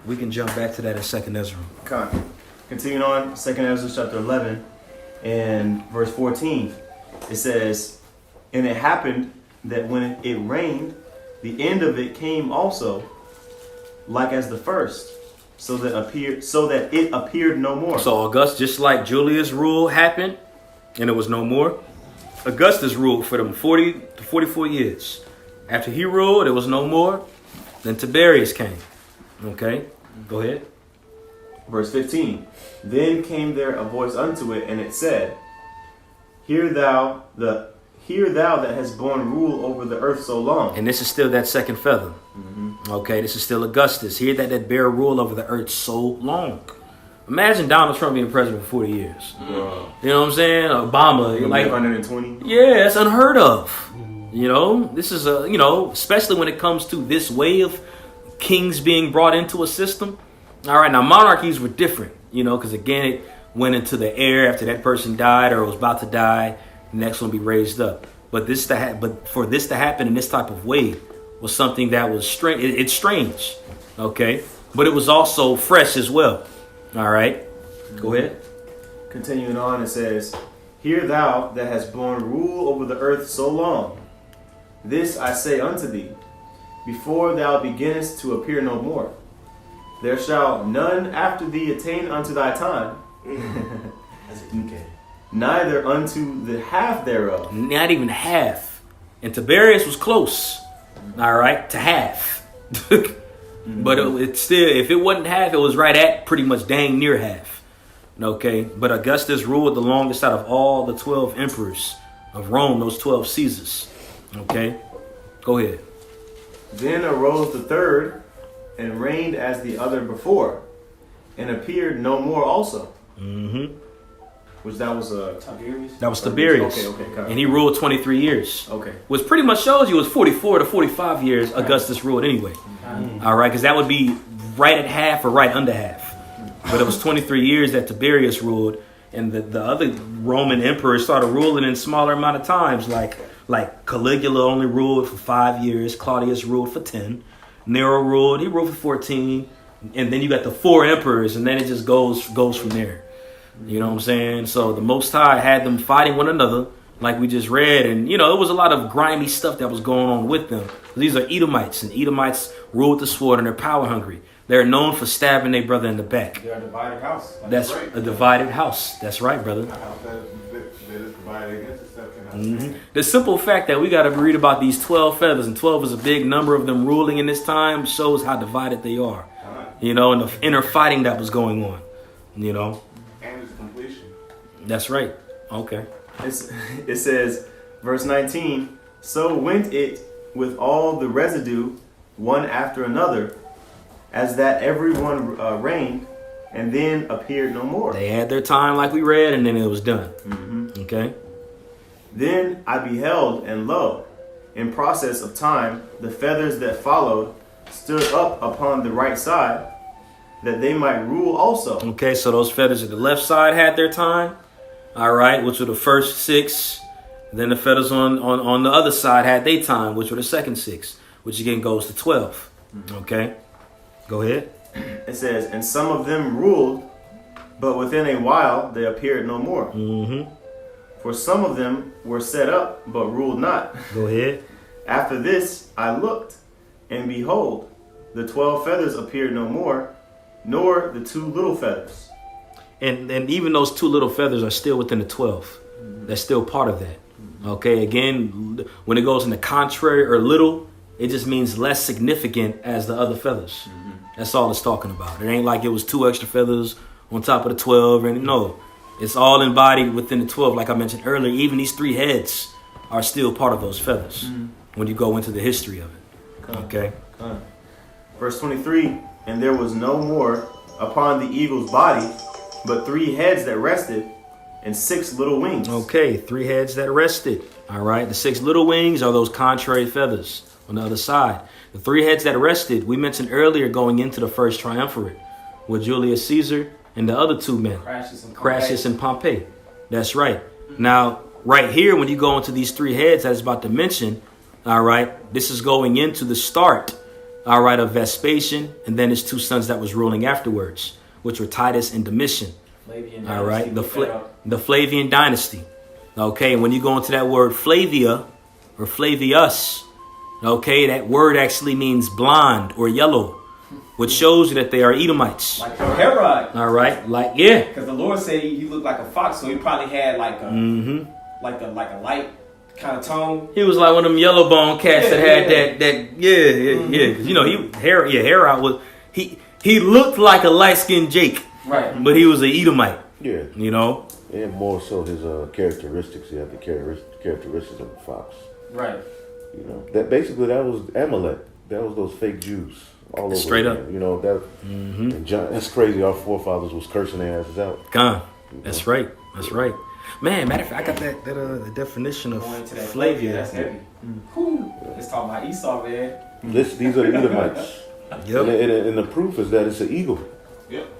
We can jump back to that in 2nd Ezra. Continuing on, 2nd Ezra chapter 11 and verse 14. It says, and it happened that when it rained, the end of it came also, like as the first, so that it appeared no more. So Augustus, just like Julius' rule happened, and it was no more, Augustus ruled for them 40 to 44 years. After he ruled, it was no more. Then Tiberius came. Okay, go ahead. Verse 15. Then came there a voice unto it, and it said, Hear thou that hast borne rule over the earth so long. And this is still that second feather. Okay, this is still Augustus. Hear that bear rule over the earth so long. Imagine Donald Trump being president for 40 years. You know what I'm saying? Obama, Like like 120. yeah, that's unheard of. You know, this is especially when it comes to this way of kings being brought into a system. All right, now monarchies were different, because again, it went into the air after that person died or was about to die. The next one be raised up. But for this to happen in this type of way was something that was strange. It's strange, okay, but it was also fresh as well. All right, go ahead. Continuing on, it says, Hear thou that hast borne rule over the earth so long. This I say unto thee, before thou beginnest to appear no more. There shall none after thee attain unto thy time, That's a UK. neither unto the half thereof. Not even half. And Tiberius was close, all right, to half. But it's still, if it wasn't half, it was right at pretty much dang near half. Okay, but Augustus ruled the longest out of all the 12 emperors of Rome, those 12 Caesars. Okay, go ahead. Then arose the third, and reigned as the other before, and appeared no more also. Which that was Tiberius. That was Tiberius. Okay, And he ruled 23 years. Okay. Which pretty much shows you it was 44 to 45 years Augustus ruled anyway. All right, because that would be right at half or right under half. But it was 23 years that Tiberius ruled, and the other Roman emperors started ruling in smaller amount of times. Like Caligula only ruled for 5 years. Claudius ruled for 10. Nero ruled. He ruled for 14. And then you got the 4 emperors, and then it just goes from there. You know what I'm saying? So the Most High had them fighting one another, like we just read. And, it was a lot of grimy stuff that was going on with them. These are Edomites, and Edomites rule with the sword, and they're power hungry. They're known for stabbing their brother in the back. They're a divided house. That's right. a divided house. That's right, brother. A house that is divided against itself cannot stand. The simple fact that we got to read about these 12 feathers, and 12 is a big number of them ruling in this time, shows how divided they are. And the inner fighting that was going on. And its completion. That's right. Okay. It says, verse 19, So went it with all the residue, one after another, as that every one reigned, and then appeared no more. They had their time like we read, and then it was done. Okay. Then I beheld, and lo, in process of time, the feathers that followed stood up upon the right side, that they might rule also. Okay, so those feathers at the left side had their time, all right, which were the first 6. Then the feathers on the other side had their time, which were the second 6, which again goes to 12. Okay, go ahead. It says, and some of them ruled, but within a while they appeared no more. For some of them were set up, but ruled not. Go ahead. After this I looked, and behold, the 12 feathers appeared no more, nor the 2 little feathers. And even those 2 little feathers are still within the 12. That's still part of that. Okay, again, when it goes in the contrary or little, it just means less significant as the other feathers. That's all it's talking about. It ain't like it was 2 extra feathers on top of the 12. And no, it's all embodied within the 12. Like I mentioned earlier, even these 3 heads are still part of those feathers when you go into the history of it. Okay. Verse 23, and there was no more upon the eagle's body, but 3 heads that rested, and 6 little wings. Okay, 3 heads that rested. All right, the 6 little wings are those contrary feathers on the other side. The 3 heads that rested, we mentioned earlier going into the first triumvirate with Julius Caesar and the other 2 men, Crassus and Pompey. That's right. Now, right here, when you go into these 3 heads that is about to mention, all right, this is going into the start, all right, of Vespasian, and then his 2 sons that was ruling afterwards, which were Titus and Domitian. All right, the Flavian dynasty. Okay, and when you go into that word Flavia or Flavius, okay, that word actually means blonde or yellow, which shows you that they are Edomites. Like Herod. All right, like, yeah. Because the Lord said he looked like a fox, so he probably had like a like a light kind of tone. He was like one of them yellow bone cats that had that. You know, Herod was he looked like a light skinned Jake. Right. But he was an Edomite. Yeah. You know? And more so his characteristics. He had the characteristics of a fox. Right. You know, that was Amalek. That was those fake Jews all over. Straight up. You know, that and John, that's crazy. Our forefathers was cursing their asses out. Gone. That's right. That's right. Man, matter of fact, I got that definition of Flavia. That's heavy. Let's talk about Esau, man. These are the Edomites. Yep. And the proof is that it's an eagle. Yep.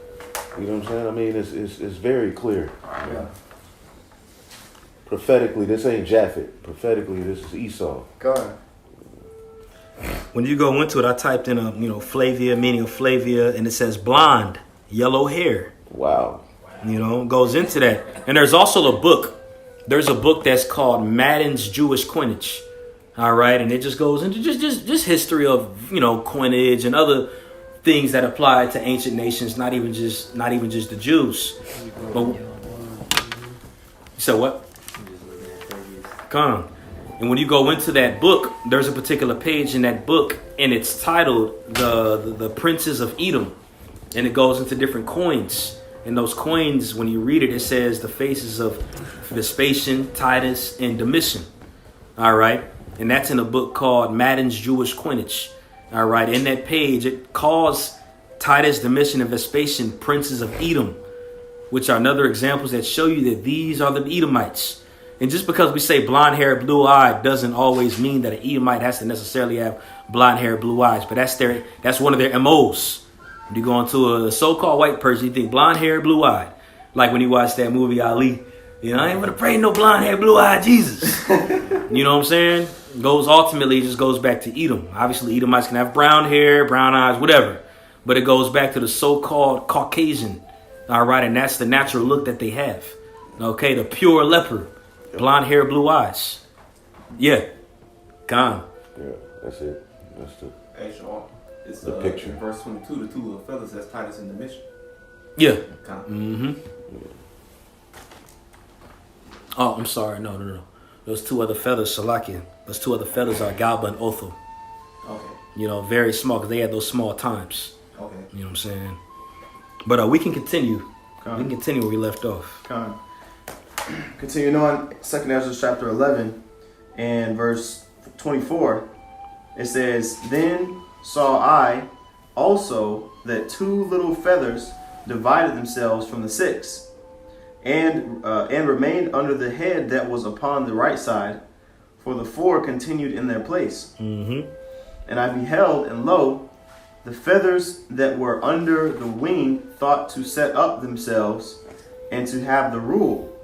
You know what I'm saying? I mean, it's very clear. Yeah. Prophetically, this ain't Japhet. Prophetically, this is Esau. God. When you go into it, I typed in Flavia, meaning of Flavia, and it says blonde, yellow hair. Wow. You know, goes into that. And there's also a book. There's a book that's called Madden's Jewish Coinage. All right, and it just goes into just history of coinage and other things that apply to ancient nations, not even just the Jews. But, so what? Come. And when you go into that book, there's a particular page in that book, and it's titled the Princes of Edom, and it goes into different coins. And those coins, when you read it, it says the faces of Vespasian, Titus, and Domitian. All right, and that's in a book called Madden's Jewish Coinage. All right, in that page, it calls Titus, Domitian, and Vespasian princes of Edom, which are another examples that show you that these are the Edomites. And just because we say blonde hair, blue eye doesn't always mean that an Edomite has to necessarily have blonde hair, blue eyes. But that's one of their MOs. When you go into a so-called white person, you think blonde hair, blue eye. Like when you watch that movie Ali, I ain't gonna pray no blonde hair, blue eye Jesus. You know what I'm saying? Ultimately just goes back to Edom. Obviously, Edomites can have brown hair, brown eyes, whatever. But it goes back to the so-called Caucasian. All right, and that's the natural look that they have. Okay, the pure leper. Blonde hair, blue eyes. Yeah. Gone. Yeah, that's it. That's the Hey, Sean. It's the picture. In verse 22, the 2 little feathers, that's Titus and Domitian. Yeah. Kind Mm-hmm. Oh, I'm sorry. No. Those 2 other feathers, Salakia. Those 2 other feathers are Galba and Othel. Okay. Very small because they had those small times. Okay. You know what I'm saying? But we can continue. We can continue where we left off. Continuing on, 2nd Esdras chapter 11 and verse 24, it says, Then saw I also that 2 little feathers divided themselves from the 6, and remained under the head that was upon the right side, for the 4 continued in their place. Mm-hmm. And I beheld, and lo, The feathers that were under the wing thought to set up themselves and to have the rule.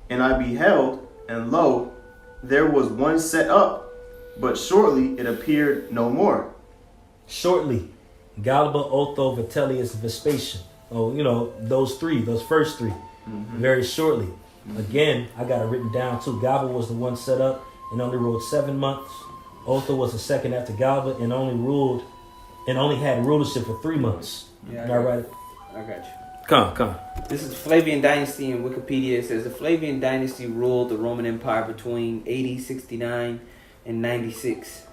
And I beheld, and lo, there was one set up, but shortly it appeared no more. Shortly, Galba, Otho, Vitellius, Vespasian. Oh, those first three. Very shortly. Again, I got it written down too. Galba was the one set up and only ruled 7 months. Otho was the second after Galba and only had rulership for 3 months. Yeah, All right. I got you. Come. This is Flavian dynasty in Wikipedia. It says the Flavian dynasty ruled the Roman Empire between AD 69 and 96,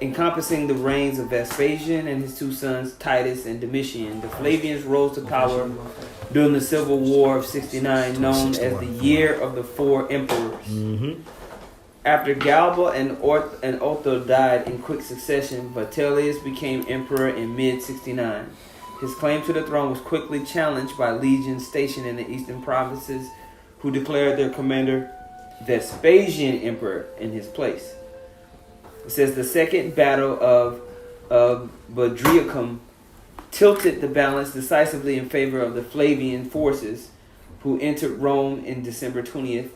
encompassing the reigns of Vespasian and his two sons Titus and Domitian. The Flavians rose to power during the Civil War of 69, known as the Year of the Four Emperors. After Galba and Otho died in quick succession, Vitellius became emperor in mid-69. His claim to the throne was quickly challenged by legions stationed in the eastern provinces, who declared their commander Vespasian emperor in his place. It says the second battle of Bedriacum tilted the balance decisively in favor of the Flavian forces, who entered Rome in December 20th.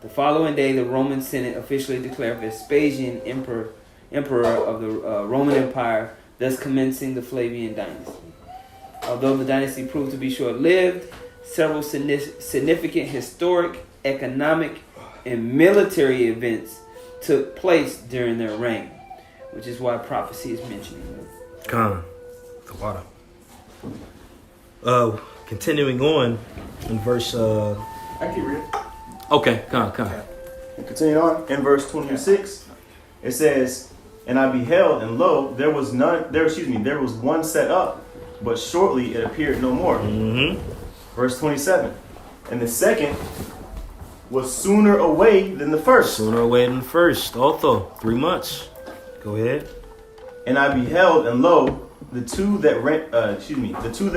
The following day, the Roman Senate officially declared Vespasian emperor of the Roman Empire, thus commencing the Flavian dynasty. Although the dynasty proved to be short-lived, several significant historic, economic, and military events took place during their reign, which is why prophecy is mentioning them. Come. The water. Continuing on in verse. I can read it. Okay, come. Continue on in verse 26. It says, "And I beheld, and lo, there was one set up, but shortly it appeared no more." Verse 27. "And the second was sooner away than the first." Sooner away than the first. Otho, 3 months. Go ahead. "And I beheld, and lo, the two that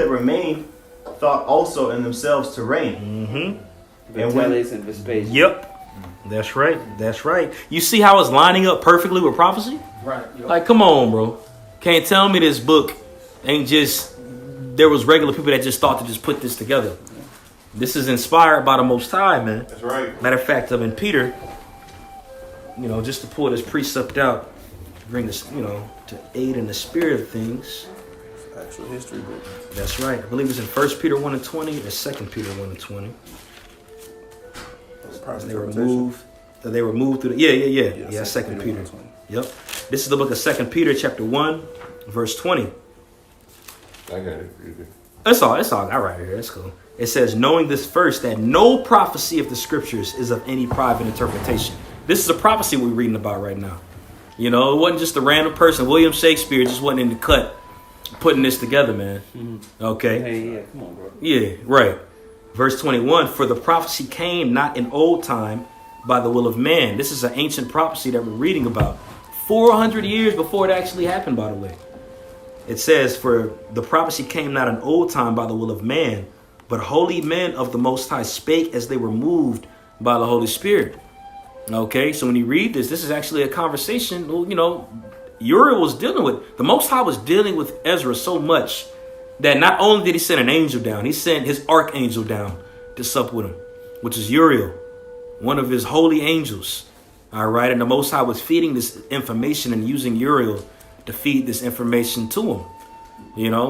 remained thought also in themselves to reign." Vitellius and Vespasian. Yep. That's right. You see how it's lining up perfectly with prophecy? Right. Yep. Like, come on, bro. Can't tell me this book ain't just, there was regular people that just thought to just put this together. This is inspired by the Most High, man. That's right. Matter of fact, in Peter, just to pull this precept out, bring this, to aid in the spirit of things. Actual history book. That's right. I believe it's in 1 Peter 1 and 20 or 2 Peter 1 and 20. They were moved through the, yeah, 2 Peter. Yep. This is the book of 2 Peter chapter 1, verse 20. I got it. That's all. All right here. That's cool. It says, "Knowing this first, that no prophecy of the scriptures is of any private interpretation." This is a prophecy we're reading about right now. It wasn't just a random person. William Shakespeare just wasn't in the cut putting this together, man. Okay. Hey, yeah, come on, bro. Yeah, right. Verse 21, "For the prophecy came not in old time by the will of man." This is an ancient prophecy that we're reading about. 400 years before it actually happened, by the way. It says, "For the prophecy came not in old time by the will of man, but holy men of the Most High spake as they were moved by the Holy Spirit." Okay, so when you read this is actually a conversation, Uriel was dealing with. The Most High was dealing with Ezra so much that not only did he send an angel down, he sent his archangel down to sup with him, which is Uriel, one of his holy angels. All right, and the Most High was feeding this information and using Uriel to feed this information to him.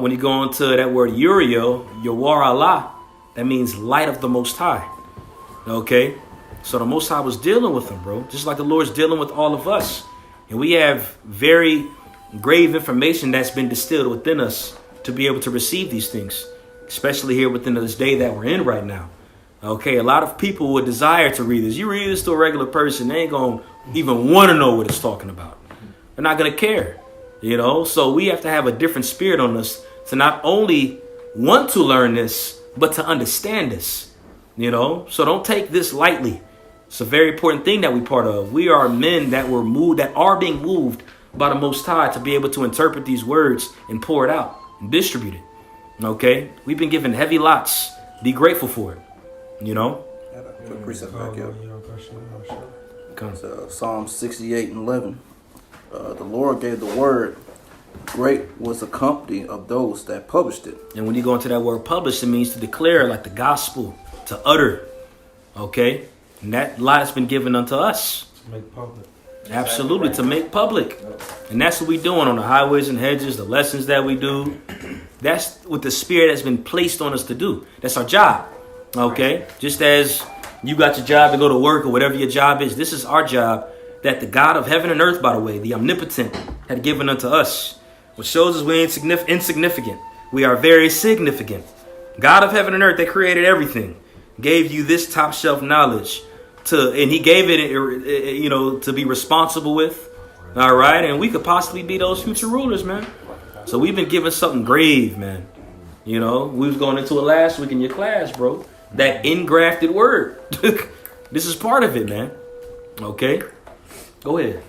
When you go into that word Uriel, Yawar Allah, that means light of the Most High. Okay, so the Most High was dealing with him, bro, just like the Lord's dealing with all of us. And we have very grave information that's been distilled within us to be able to receive these things, especially here within this day that we're in right now. Okay, a lot of people would desire to read this. You read this to a regular person, they ain't going to even want to know what it's talking about. They're not going to care, So we have to have a different spirit on us to not only want to learn this, but to understand this, So don't take this lightly. It's a very important thing that we're part of. We are men that are being moved by the Most High to be able to interpret these words and pour it out and distribute it. Okay? We've been given heavy lots. Be grateful for it. Quick precept back up. Come. Psalm 68 and 11. The Lord gave the word, Great was the company of those that published it. And when you go into that word publish, it means to declare, like the gospel, to utter. Okay? And that light has been given unto us. To make public. Absolutely, to make public. And that's what we're doing on the highways and hedges, the lessons that we do. That's what the Spirit has been placed on us to do. That's our job. Okay? Just as you got your job to go to work or whatever your job is, this is our job that the God of heaven and earth, by the way, the omnipotent, had given unto us. Which shows us we ain't insignificant. We are very significant. God of heaven and earth, that created everything, gave you this top shelf knowledge and he gave it, to be responsible with. All right. And we could possibly be those future rulers, man. So we've been given something grave, man. We was going into it last week in your class, bro. That engrafted word. This is part of it, man. Okay. Go ahead.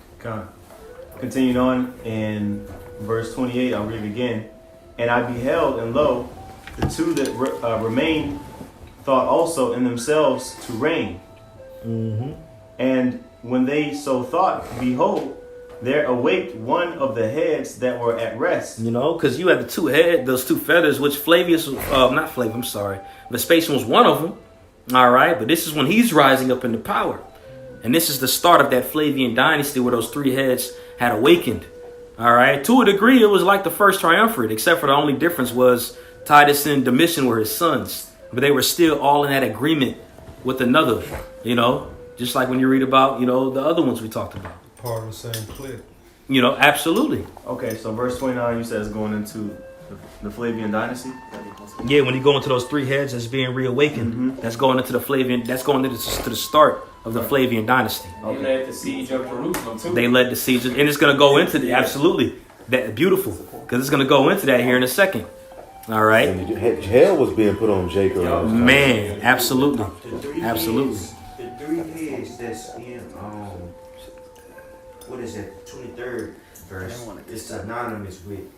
Continuing on in verse 28, I'll read it again. And I beheld, and lo, the two that remained thought also in themselves to reign. Mm-hmm. And when they so thought, behold, there awaked one of the heads that were at rest. Because you had those two feathers, which Vespasian was one of them. All right. But this is when he's rising up into power. And this is the start of that Flavian dynasty where those three heads had awakened. All right. To a degree, it was like the first triumvirate, except for the only difference was Titus and Domitian were his sons. But they were still all in that agreement with another, just like when you read about, the other ones we talked about. Part of the same clique. Absolutely. Okay, so verse 29, you said it's going into the Flavian dynasty? Yeah, when you go into those three heads that's being reawakened, that's going into the Flavian, that's going into the start of the Flavian dynasty. They led the siege of Jerusalem too. They led the siege, and it's going to go into absolutely that beautiful, because it's going to go into that here in a second. All right. And hell was being put on Jacob. Man, absolutely. The three heads that's in what is that, 23rd verse? It's synonymous with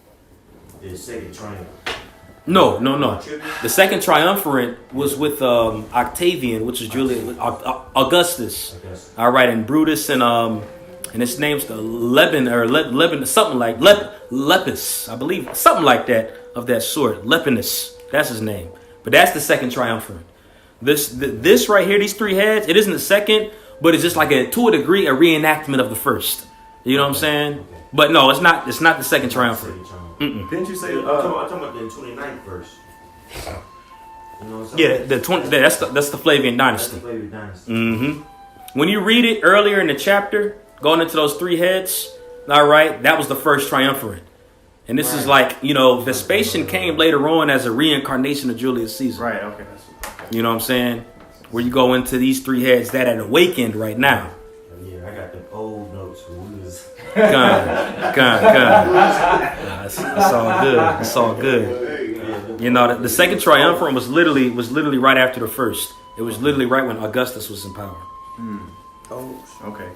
the second triumph. No. The second triumvirate was with Octavian, which is Julius Augustus. All right, and Brutus and his name's the Lebanon, something like Lepus, I believe, something like that of that sort. Lepinus, that's his name. But that's the second triumvirate. This right here, these three heads, it isn't the second, but it's just like to a degree a reenactment of the first. You know what I'm saying? But no, it's not the second triumvirate. Didn't you say? I'm talking about the 29th verse. Yeah, that's the Flavian dynasty. That's the Flavian dynasty. Mm-hmm. When you read it earlier in the chapter, going into those three heads, all right, that was the first triumvirate. And this is like, Vespasian came later on as a reincarnation of Julius Caesar. Right, okay. You know what I'm saying? Where you go into these three heads that had awakened right now. Yeah, I got the old notes from Willis. Gone. It's all good. It's all good. The second triumvirate was literally right after the first. It was literally right when Augustus was in power. Okay.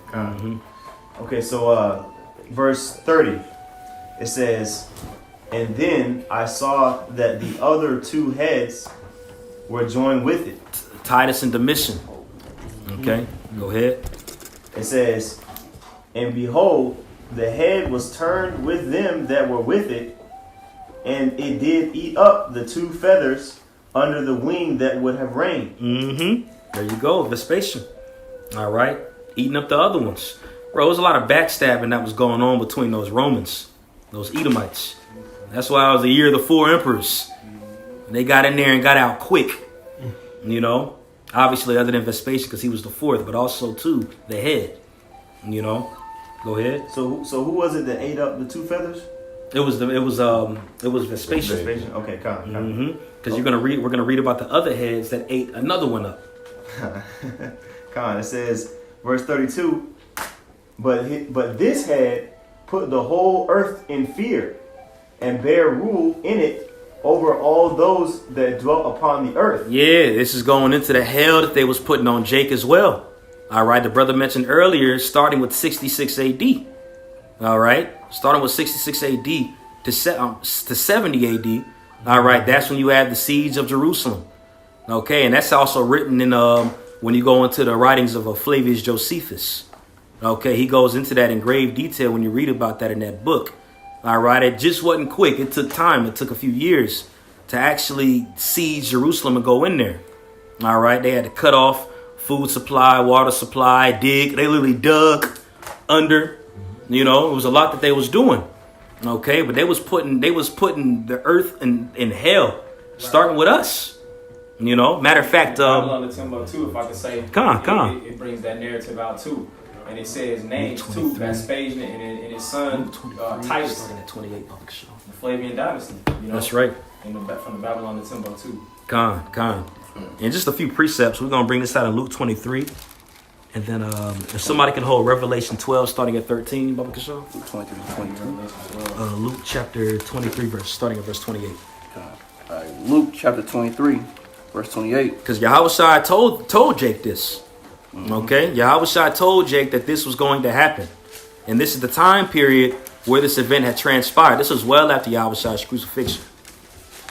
Okay, so verse 30, it says, and then I saw that the other two heads were joined with it. Titus and Domitian. Okay, go ahead. It says, and behold, the head was turned with them that were with it, and it did eat up the two feathers under the wing that would have reigned. There you go, Vespasian. All right, eating up the other ones. Bro, there was a lot of backstabbing that was going on between those Romans, those Edomites. That's why it was the year of the four emperors. They got in there and got out quick. Obviously other than Vespasian because he was the fourth, but also too the head. Go ahead. So who was it that ate up the two feathers? It was Vespasian. Vespasian. Okay, Because we're gonna read about the other heads that ate another one up. It says, verse 32, but this head put the whole earth in fear, and bare rule in it over all those that dwelt upon the earth. Yeah, this is going into the hell that they was putting on Jake as well. All right, the brother mentioned earlier, starting with 66 AD. All right, starting with 66 AD to 70 AD. All right, that's when you have the siege of Jerusalem. Okay, and that's also written in when you go into the writings of Flavius Josephus. Okay, he goes into that in grave detail when you read about that in that book. All right, it just wasn't quick. It took time. It took a few years to actually siege Jerusalem and go in there. All right, they had to cut off food supply, water supply, dig. They literally dug under. You know, it was a lot that they was doing. Okay, but they was putting the earth in hell, starting with us. You know, matter of fact, Babylon the Timbo too, if I could say, it brings that narrative out too. And it says names too, Vespasian and his son Titus, starting at 28 public show. the Flavian dynasty. You know, That's right. From the Babylon the Timbo too. Con. And just a few precepts. We're gonna bring this out in Luke 23, and then if somebody can hold Revelation 12, starting at 13, Baba Kashaw. Luke 23 to 22. Luke chapter 23, starting at verse 28. All right, Luke chapter 23, verse 28. Because Yahushua told Jake this. Okay, Yahushua told Jake that this was going to happen, and this is the time period where this event had transpired. This was well after Yahushua's crucifixion.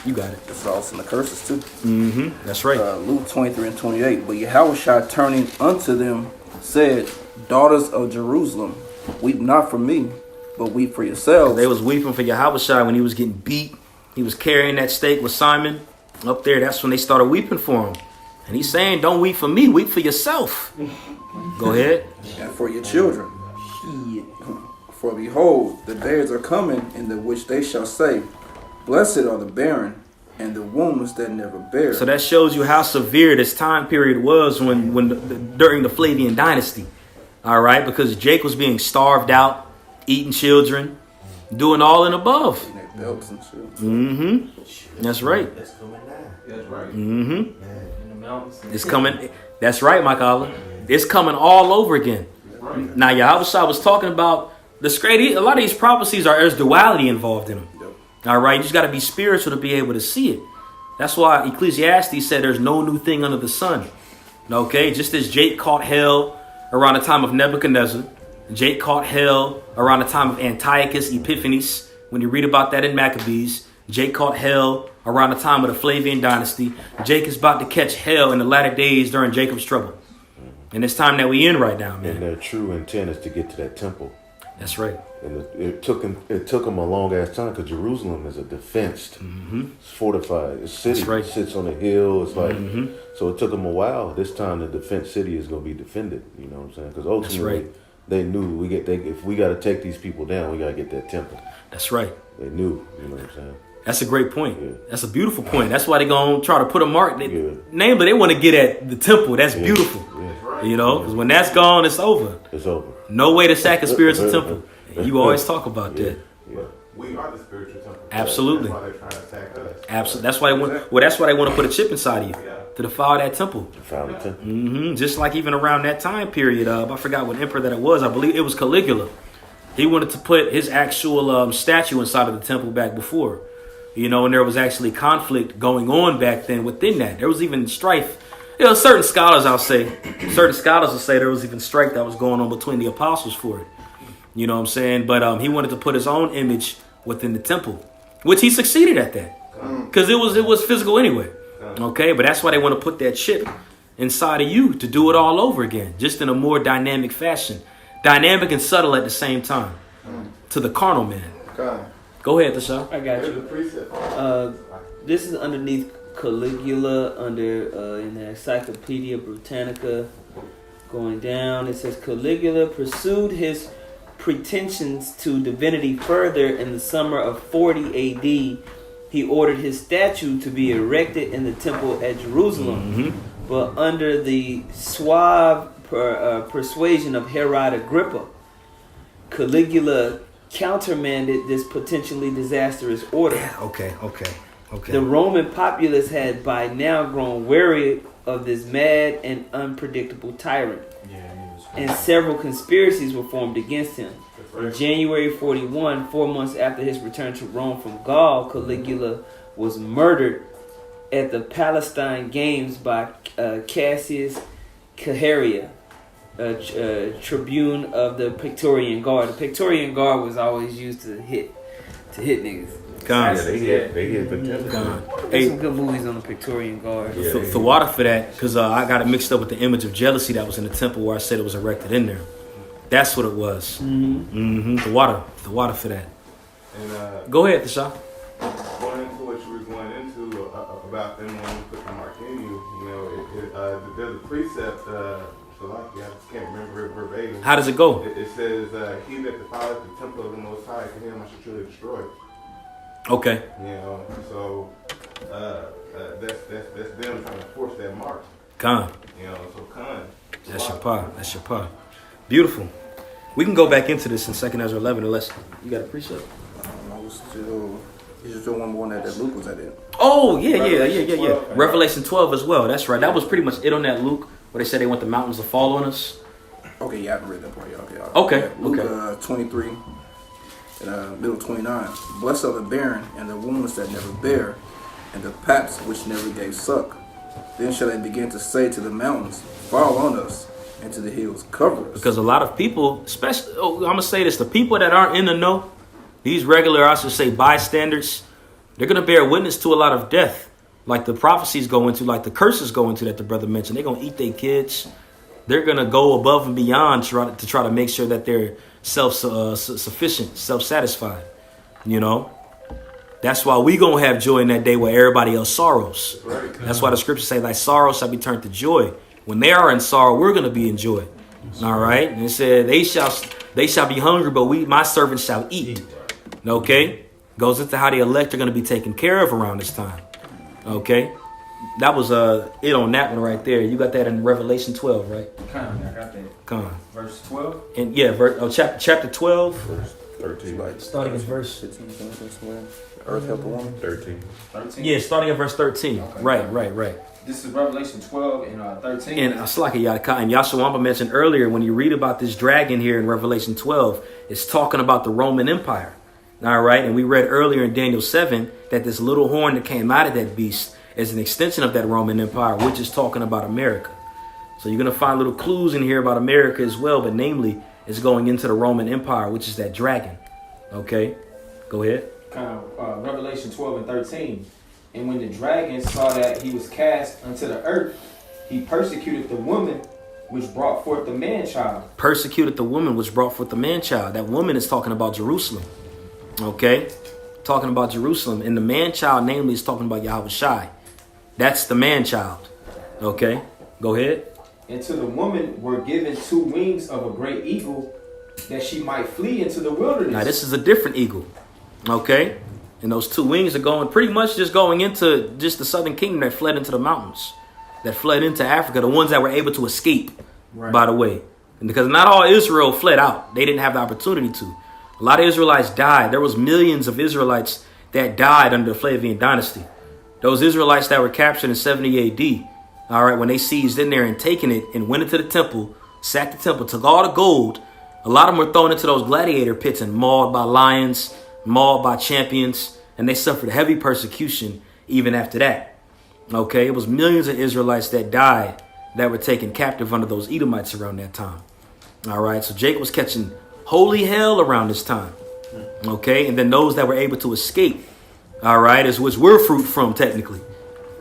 You got it. This is also in the curses too. That's right. Luke 23 and 28. But Yahushua turning unto them said, Daughters of Jerusalem, weep not for me, but weep for yourselves. They was weeping for Yahushua when he was getting beat. He was carrying that stake with Simon up there. That's when they started weeping for him. And he's saying, don't weep for me, weep for yourself. Go ahead. And for your children. For behold, the days are coming in the which they shall say, Blessed are the barren and the wombs that never bear. So that shows you how severe this time period was during the Flavian dynasty. All right, because Jake was being starved out, eating children, doing all and above. Eating their belts and shit. That's right. That's coming down. That's right. In the mountains. It's coming. That's right, Mike Allah. It's coming all over again. Right. Now, Yahushua was talking about a lot of these prophecies there's duality involved in them. All right, you just got to be spiritual to be able to see it. That's why Ecclesiastes said there's no new thing under the sun. Okay, just as Jake caught hell around the time of Nebuchadnezzar, Jake caught hell around the time of Antiochus Epiphanes. When you read about that in Maccabees, Jake caught hell around the time of the Flavian dynasty. Jake is about to catch hell in the latter days during Jacob's trouble. And it's time that we in right now, man. And their true intent is to get to that temple. That's right. And it took them a long ass time because Jerusalem is a defensed, it's fortified. It's city. That's right. It sits on a hill. It's like so. It took them a while. This time the defense city is going to be defended. You know what I'm saying? Because ultimately they knew if we got to take these people down, we got to get that temple. That's right. They knew. You know what I'm saying? That's a great point. Yeah. That's a beautiful point. That's why they're going to try to put a mark. Namely, they want to get at the temple. That's beautiful. Yeah. You know, because when that's gone, it's over. It's over. No way to sack a spiritual temple. You always talk about that. Yeah. We are the spiritual temple. Absolutely. That's why they're trying to attack us. Absolutely. That's why they want to put a chip inside of you to defile that temple. Found the temple. Just like even around that time period, I forgot what emperor that it was. I believe it was Caligula. He wanted to put his actual statue inside of the temple back before. You know, and there was actually conflict going on back then within that. There was even strife. You know, certain scholars will say there was even strife that was going on between the apostles for it. You know what I'm saying? But he wanted to put his own image within the temple, which he succeeded at that because it was physical anyway. Okay, but that's why they want to put that chip inside of you to do it all over again, just in a more dynamic fashion, dynamic and subtle at the same time to the carnal man. Go ahead, Tasha. I got you. This is underneath Caligula under in the Encyclopedia Britannica. Going down, it says Caligula pursued his pretensions to divinity further. In the summer of 40 AD, he ordered his statue to be erected in the temple at Jerusalem, but under the suave persuasion of Herod Agrippa, Caligula countermanded this potentially disastrous order. Okay. The Roman populace had by now grown wary of this mad and unpredictable tyrant, and several conspiracies were formed against him. In January 41, 4 months after his return to Rome from Gaul, Caligula was murdered at the Palestine Games by Cassius Caharia, tribune of the Praetorian Guard. The Praetorian Guard was always used to hit niggas. They hit There's some good movies on the Praetorian Guard. The water for that, because I got it mixed up with the image of jealousy that was in the temple where I said it was erected in there. That's what it was. The water for that. And Go ahead, Tasha. going into what you were going into about them when you put the mark in you, you know, there's a precept, Shalaki, I just can't remember it verbatim. How does it go? It says, he that defileth the temple of the Most High, to him I shall truly destroy. Okay. You know, so that's them trying to force that mark. Con. You know, so con. That's your pa. That's your pa. Beautiful. We can go back into this in 2nd Ezra 11 unless you got a precept. I was still. He's just doing one that Luke was at it. Oh, yeah. Revelation 12 as well. That's right. That was pretty much it on that Luke, where they said they want the mountains to fall on us. Okay, yeah, I haven't read that part yet. Okay. Yeah, Luke 23, middle 29. Blessed are the barren and the wombs that never bear, and the paps which never gave suck. Then shall they begin to say to the mountains, fall on us, and to the hills, cover us. Because a lot of people, especially, I'm going to say this, the people that aren't in the know, these regular, I should say, bystanders, they're going to bear witness to a lot of death. Like the prophecies go into, like the curses go into that the brother mentioned. They're going to eat their kids. They're going to go above and beyond to try to make sure that they're self-sufficient, self-satisfied. You know? That's why we going to have joy in that day where everybody else sorrows. Right. That's why the scriptures say, thy sorrow shall be turned to joy. When they are in sorrow, we're going to be in joy. All right? And it said, they shall be hungry, but my servants shall eat. Okay? Goes into how the elect are going to be taken care of around this time. Okay? That was it on that one right there. You got that in Revelation 12, right? I got that. Come on. Verse 12. And yeah, chapter 12. Verse 13. Starting at verse 15, Earth help a woman. 13. 13. Yeah, starting at verse 13. Okay. Right. This is Revelation 12 and 13. And Yahshua mentioned earlier, when you read about this dragon here in Revelation 12, it's talking about the Roman Empire. All right. And we read earlier in Daniel 7 that this little horn that came out of that beast is an extension of that Roman Empire, which is talking about America. So you're going to find little clues in here about America as well. But namely, it's going into the Roman Empire, which is that dragon. Okay. Go ahead. Revelation 12 and 13. And when the dragon saw that he was cast unto the earth, he persecuted the woman which brought forth the man-child. Persecuted the woman which brought forth the man-child. That woman is talking about Jerusalem. Okay? Talking about Jerusalem. And the man-child, namely, is talking about Yahweh Shai. That's the man-child. Okay? Go ahead. And to the woman were given 2 wings of a great eagle, that she might flee into the wilderness. Now, this is a different eagle. Okay? And those 2 wings are going pretty much just going into just the southern kingdom that fled into the mountains, that fled into Africa, the ones that were able to escape, by the way. And because not all Israel fled out. They didn't have the opportunity to. A lot of Israelites died. There was millions of Israelites that died under the Flavian dynasty. Those Israelites that were captured in 70 AD, all right, when they seized in there and taken it and went into the temple, sacked the temple, took all the gold, a lot of them were thrown into those gladiator pits and mauled by lions, mauled by champions, and they suffered heavy persecution even after that. Okay, it was millions of Israelites that died that were taken captive under those Edomites around that time. All right, so Jacob was catching holy hell around this time. Okay, and then those that were able to escape, all right, is which we're fruit from technically.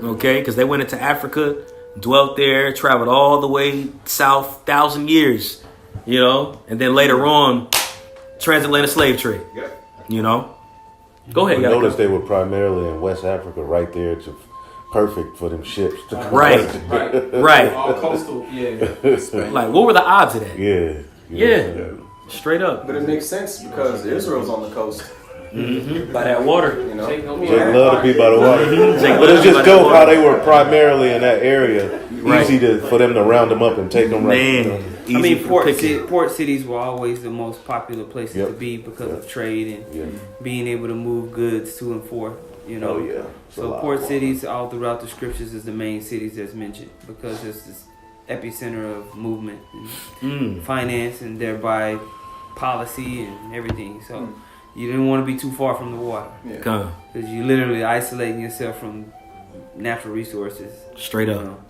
Okay, because they went into Africa, dwelt there, traveled all the way south, 1,000 years, you know, and then later on, transatlantic slave trade. Yep. You know, go ahead. We noticed they were primarily in West Africa, right there. It's perfect for them ships to come. Right. All coastal, yeah. Like, what were the odds of that? Yeah. Straight up. But it makes sense because Israel's on the coast. By that water. You know, Jake love to be by the water. But it's just dope how they were primarily in that area. Easy for them to round them up and take them right. Man. I mean, port cities were always the most popular places to be because of trade and being able to move goods to and forth. You know, Oh, yeah. So port cities all throughout the scriptures is the main cities that's mentioned because it's this epicenter of movement and finance and thereby policy and everything. So you didn't want to be too far from the water because you literally isolating yourself from natural resources. Straight up. You know?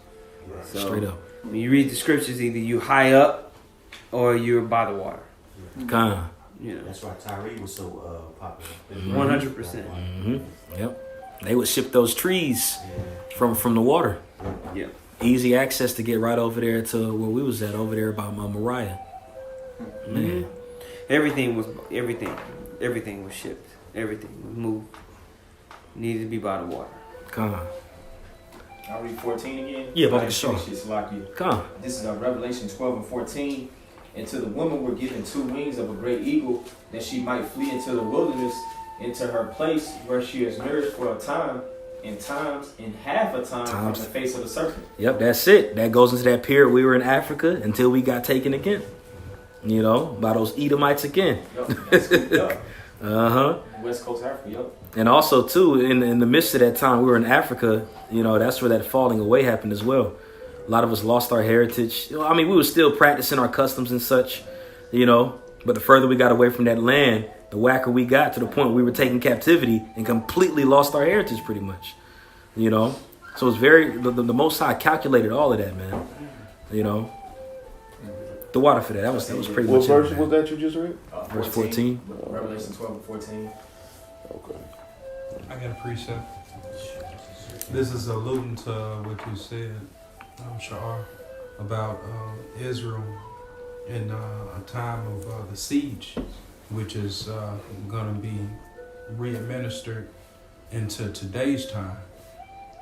So, Straight up. When you read the scriptures, either you high up or you're by the water. You know, That's why Tyree was so popular. 100%. Yep. They would ship those trees from the water. Yeah. Easy access to get right over there to where we was at, over there by Moriah. Man. Everything was shipped. everything was moved. Needed to be by the water. Come on. I'll read 14 again. Yeah, but I sure. finish this, Salakia. Come on. This is Revelation 12 and 14. And to the woman were given 2 wings of a great eagle, that she might flee into the wilderness, into her place where she is nourished for a time, and times, and half a time from the face of the serpent. Yep, that's it. That goes into that period we were in Africa until we got taken again. You know, by those Edomites again. Yep, that's good. Yep. Uh-huh. West Coast Africa, yep. And also, too, in the midst of that time we were in Africa, you know, that's where that falling away happened as well. A lot of us lost our heritage. I mean, we were still practicing our customs and such, you know, but the further we got away from that land, the whacker we got, to the point we were taking captivity and completely lost our heritage pretty much, you know. So it's the Most High calculated all of that, man, you know. The water for that. That was pretty What much verse it, was that you just read? Verse 14. Revelation 12 and 14. Okay. I got a precept. This is alluding to what you said, Sha'ar, about Israel in a time of the siege, which is going to be re-administered into today's time.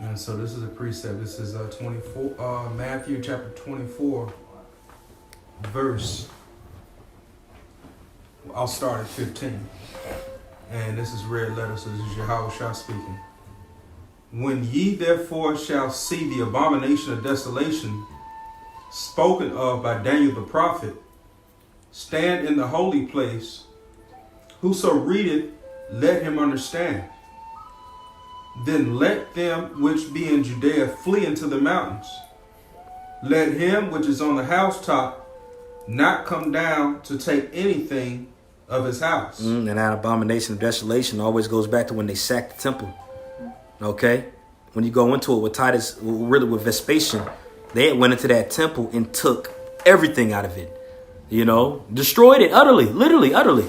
And so this is a precept. This is 24, Matthew chapter 24, verse. I'll start at 15. And this is red letter, so this is Yahushua speaking. When ye therefore shall see the abomination of desolation spoken of by Daniel the prophet, stand in the holy place, whoso readeth, let him understand. Then let them which be in Judea flee into the mountains. Let him which is on the housetop not come down to take anything of his house. And that abomination of desolation always goes back to when they sacked the temple. Okay? When you go into it with Titus, really with Vespasian, they went into that temple and took everything out of it. You know, destroyed it utterly, literally, utterly.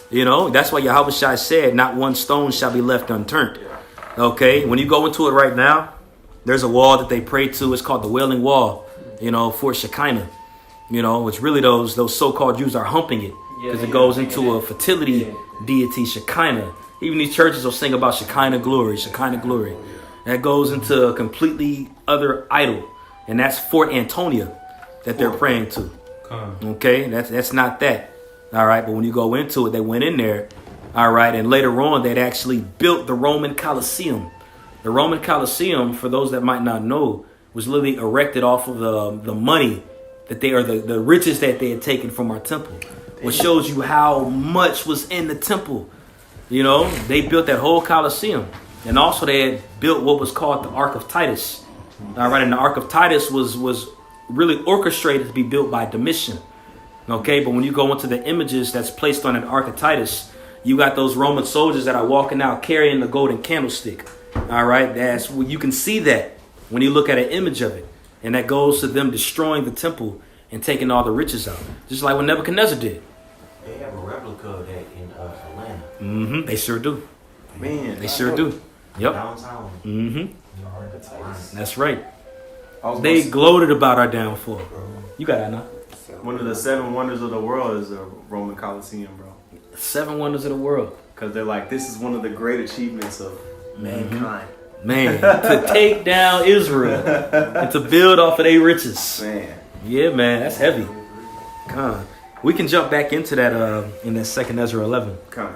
You know, that's why Yahushua said, not one stone shall be left unturned. Okay? When you go into it right now, there's a wall that they pray to. It's called the Wailing Wall, you know, for Shekinah. You know, which really those so-called Jews are humping it. Because it goes into a fertility deity, Shekinah. Even these churches will sing about Shekinah glory, Shekinah glory. That goes into a completely other idol. And that's Fort Antonia that they're praying to. Okay, that's not that. All right, but when you go into it, they went in there. All right, and later on, they'd actually built the Roman Colosseum. The Roman Colosseum, for those that might not know, was literally erected off of the money that they are the riches that they had taken from our temple. Which shows you how much was in the temple. You know, they built that whole Colosseum. And also they had built what was called the Ark of Titus. All right, and the Ark of Titus was really orchestrated to be built by Domitian. Okay, but when you go into the images that's placed on an Ark of Titus, you got those Roman soldiers that are walking out carrying the golden candlestick. All right, that's you can see that when you look at an image of it. And that goes to them destroying the temple and taking all the riches out. Just like what Nebuchadnezzar did. They have a replica of that in Atlanta. Mm-hmm. They sure do. Man, They sure do. Yep. Downtown. Mm-hmm. That's right. They gloated about our downfall. You got that now. One of the 7 wonders of the world is the Roman Colosseum, bro. 7 wonders of the world. Because they're like, this is one of the great achievements of mankind. Man, to take down Israel and to build off of their riches. Man. Yeah, man, that's heavy. Come. We can jump back into that in that 2nd Ezra 11. Come.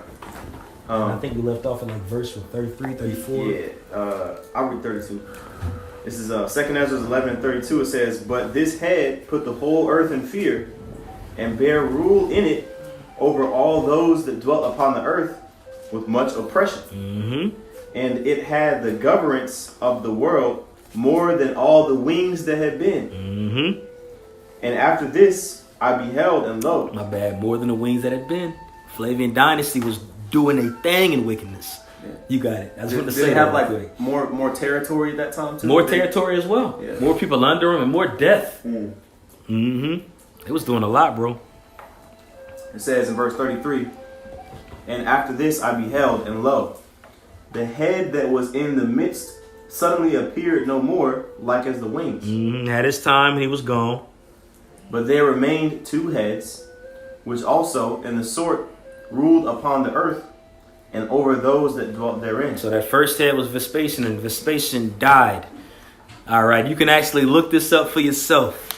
I think we left off in like verse 33, 34. Yeah, I'll read 32. This is 2nd Ezra 11 and 32. It says, but this head put the whole earth in fear, and bare rule in it over all those that dwelt upon the earth with much oppression. Mm-hmm. And it had the governance of the world more than all the wings that had been. Mm-hmm. And after this I beheld, and lo, My bad, more than the wings that had been. Flavian dynasty was doing a thing in wickedness. Yeah. You got it. I was going to say they have that like more territory at that time too? More territory as well. Yeah. More people under them and more death. Mm. Mm-hmm. It was doing a lot, bro. It says in verse 33, and after this I beheld, and lo, the head that was in the midst suddenly appeared no more, like as the wings. Mm-hmm. At his time, he was gone. But there remained 2 heads, which also in the sort ruled upon the earth, and over those that dwelt therein. So that first head was Vespasian, and Vespasian died. All right, you can actually look this up for yourself.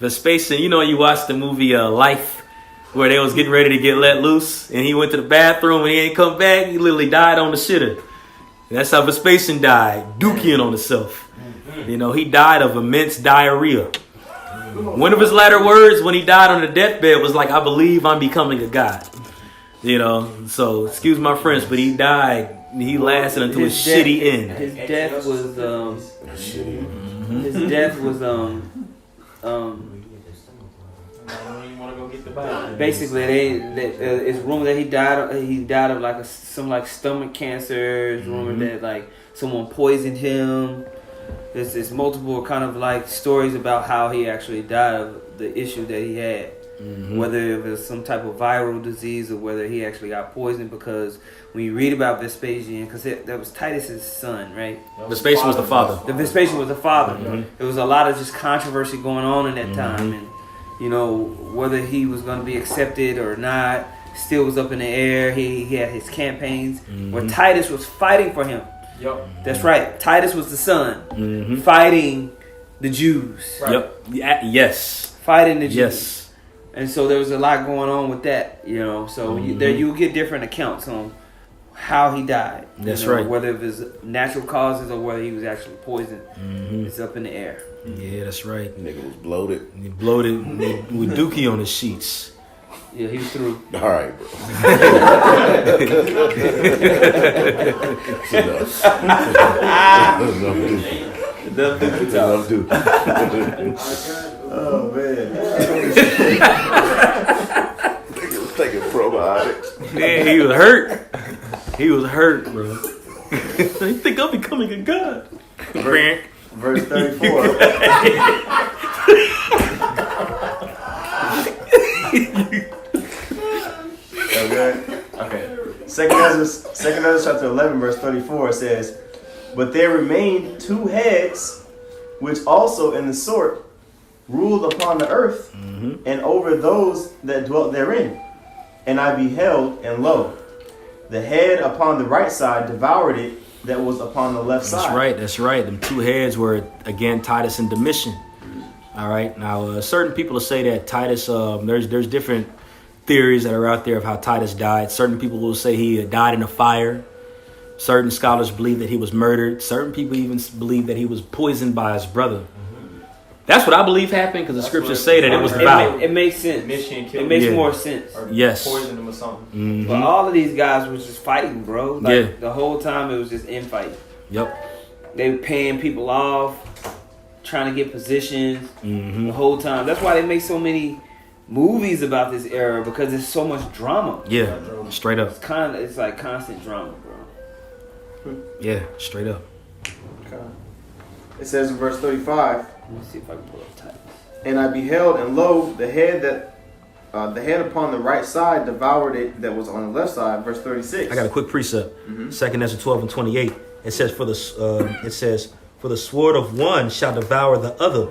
Vespasian, you know, you watched the movie Life, where they was getting ready to get let loose, and he went to the bathroom and he ain't come back. He literally died on the shitter. And that's how Vespasian died, dookie on himself. You know, he died of immense diarrhea. One of his latter words when he died on the deathbed was like, "I believe I'm becoming a god." You know, so excuse my French, but he died. He lasted until his shitty end. His death was basically it's rumored that he died of like some stomach cancer. It's rumored that like someone poisoned him. There's multiple kind of like stories about how he actually died of the issue that he had. Whether it was some type of viral disease or whether he actually got poisoned, because when you read about Vespasian, because that was Titus's son, right? Vespasian was the father. The Vespasian was the father. There was a lot of just controversy going on in that time, and you know whether he was going to be accepted or not still was up in the air. He had his campaigns where Titus was fighting for him. Yep. That's right. Titus was the son fighting the Jews. Right. Yep. Yes. Fighting the Jews. Yes. And so there was a lot going on with that, you know. So you'll get different accounts on how he died. That's right. right. Whether it was natural causes or whether he was actually poisoned. It's up in the air. Yeah, that's right. Nigga was bloated. He bloated with dookie on his sheets. Yeah, he was through. All right, bro. Enough do. Oh man. Nigga was taking probiotics. Man, he was hurt. He was hurt, bro. You think I'm becoming a god? Verse 34. Okay. Second Esdras chapter 11, verse 34 says, "But there remained 2 heads, which also in the sort ruled upon the earth, and over those that dwelt therein. And I beheld, and lo, the head upon the right side devoured it that was upon the left side." That's right. That's right. Them 2 heads were again Titus and Domitian. All right. Now, certain people will say that Titus. There's different theories that are out there of how Titus died. Certain people will say he died in a fire. Certain scholars believe that he was murdered. Certain people even believe that he was poisoned by his brother. That's what I believe happened, because the scriptures say that it was devoured. It makes sense. It makes more sense. Or Yes. poisoned him or something. But all of these guys was just fighting, bro. Like, the whole time it was just infighting. Yep. They were paying people off, trying to get positions the whole time. That's why they make so many movies about this era, because there's so much drama. Yeah. Straight up. It's like constant drama, bro. Yeah. Straight up. It says in verse 35, Let me see if I can pull up Titus. "And I beheld, and lo, the head upon the right side devoured it that was on the left side." Verse 36. I got a quick precept. 2 Ezra 12 and 28. It says, "For the sword of one shall devour the other,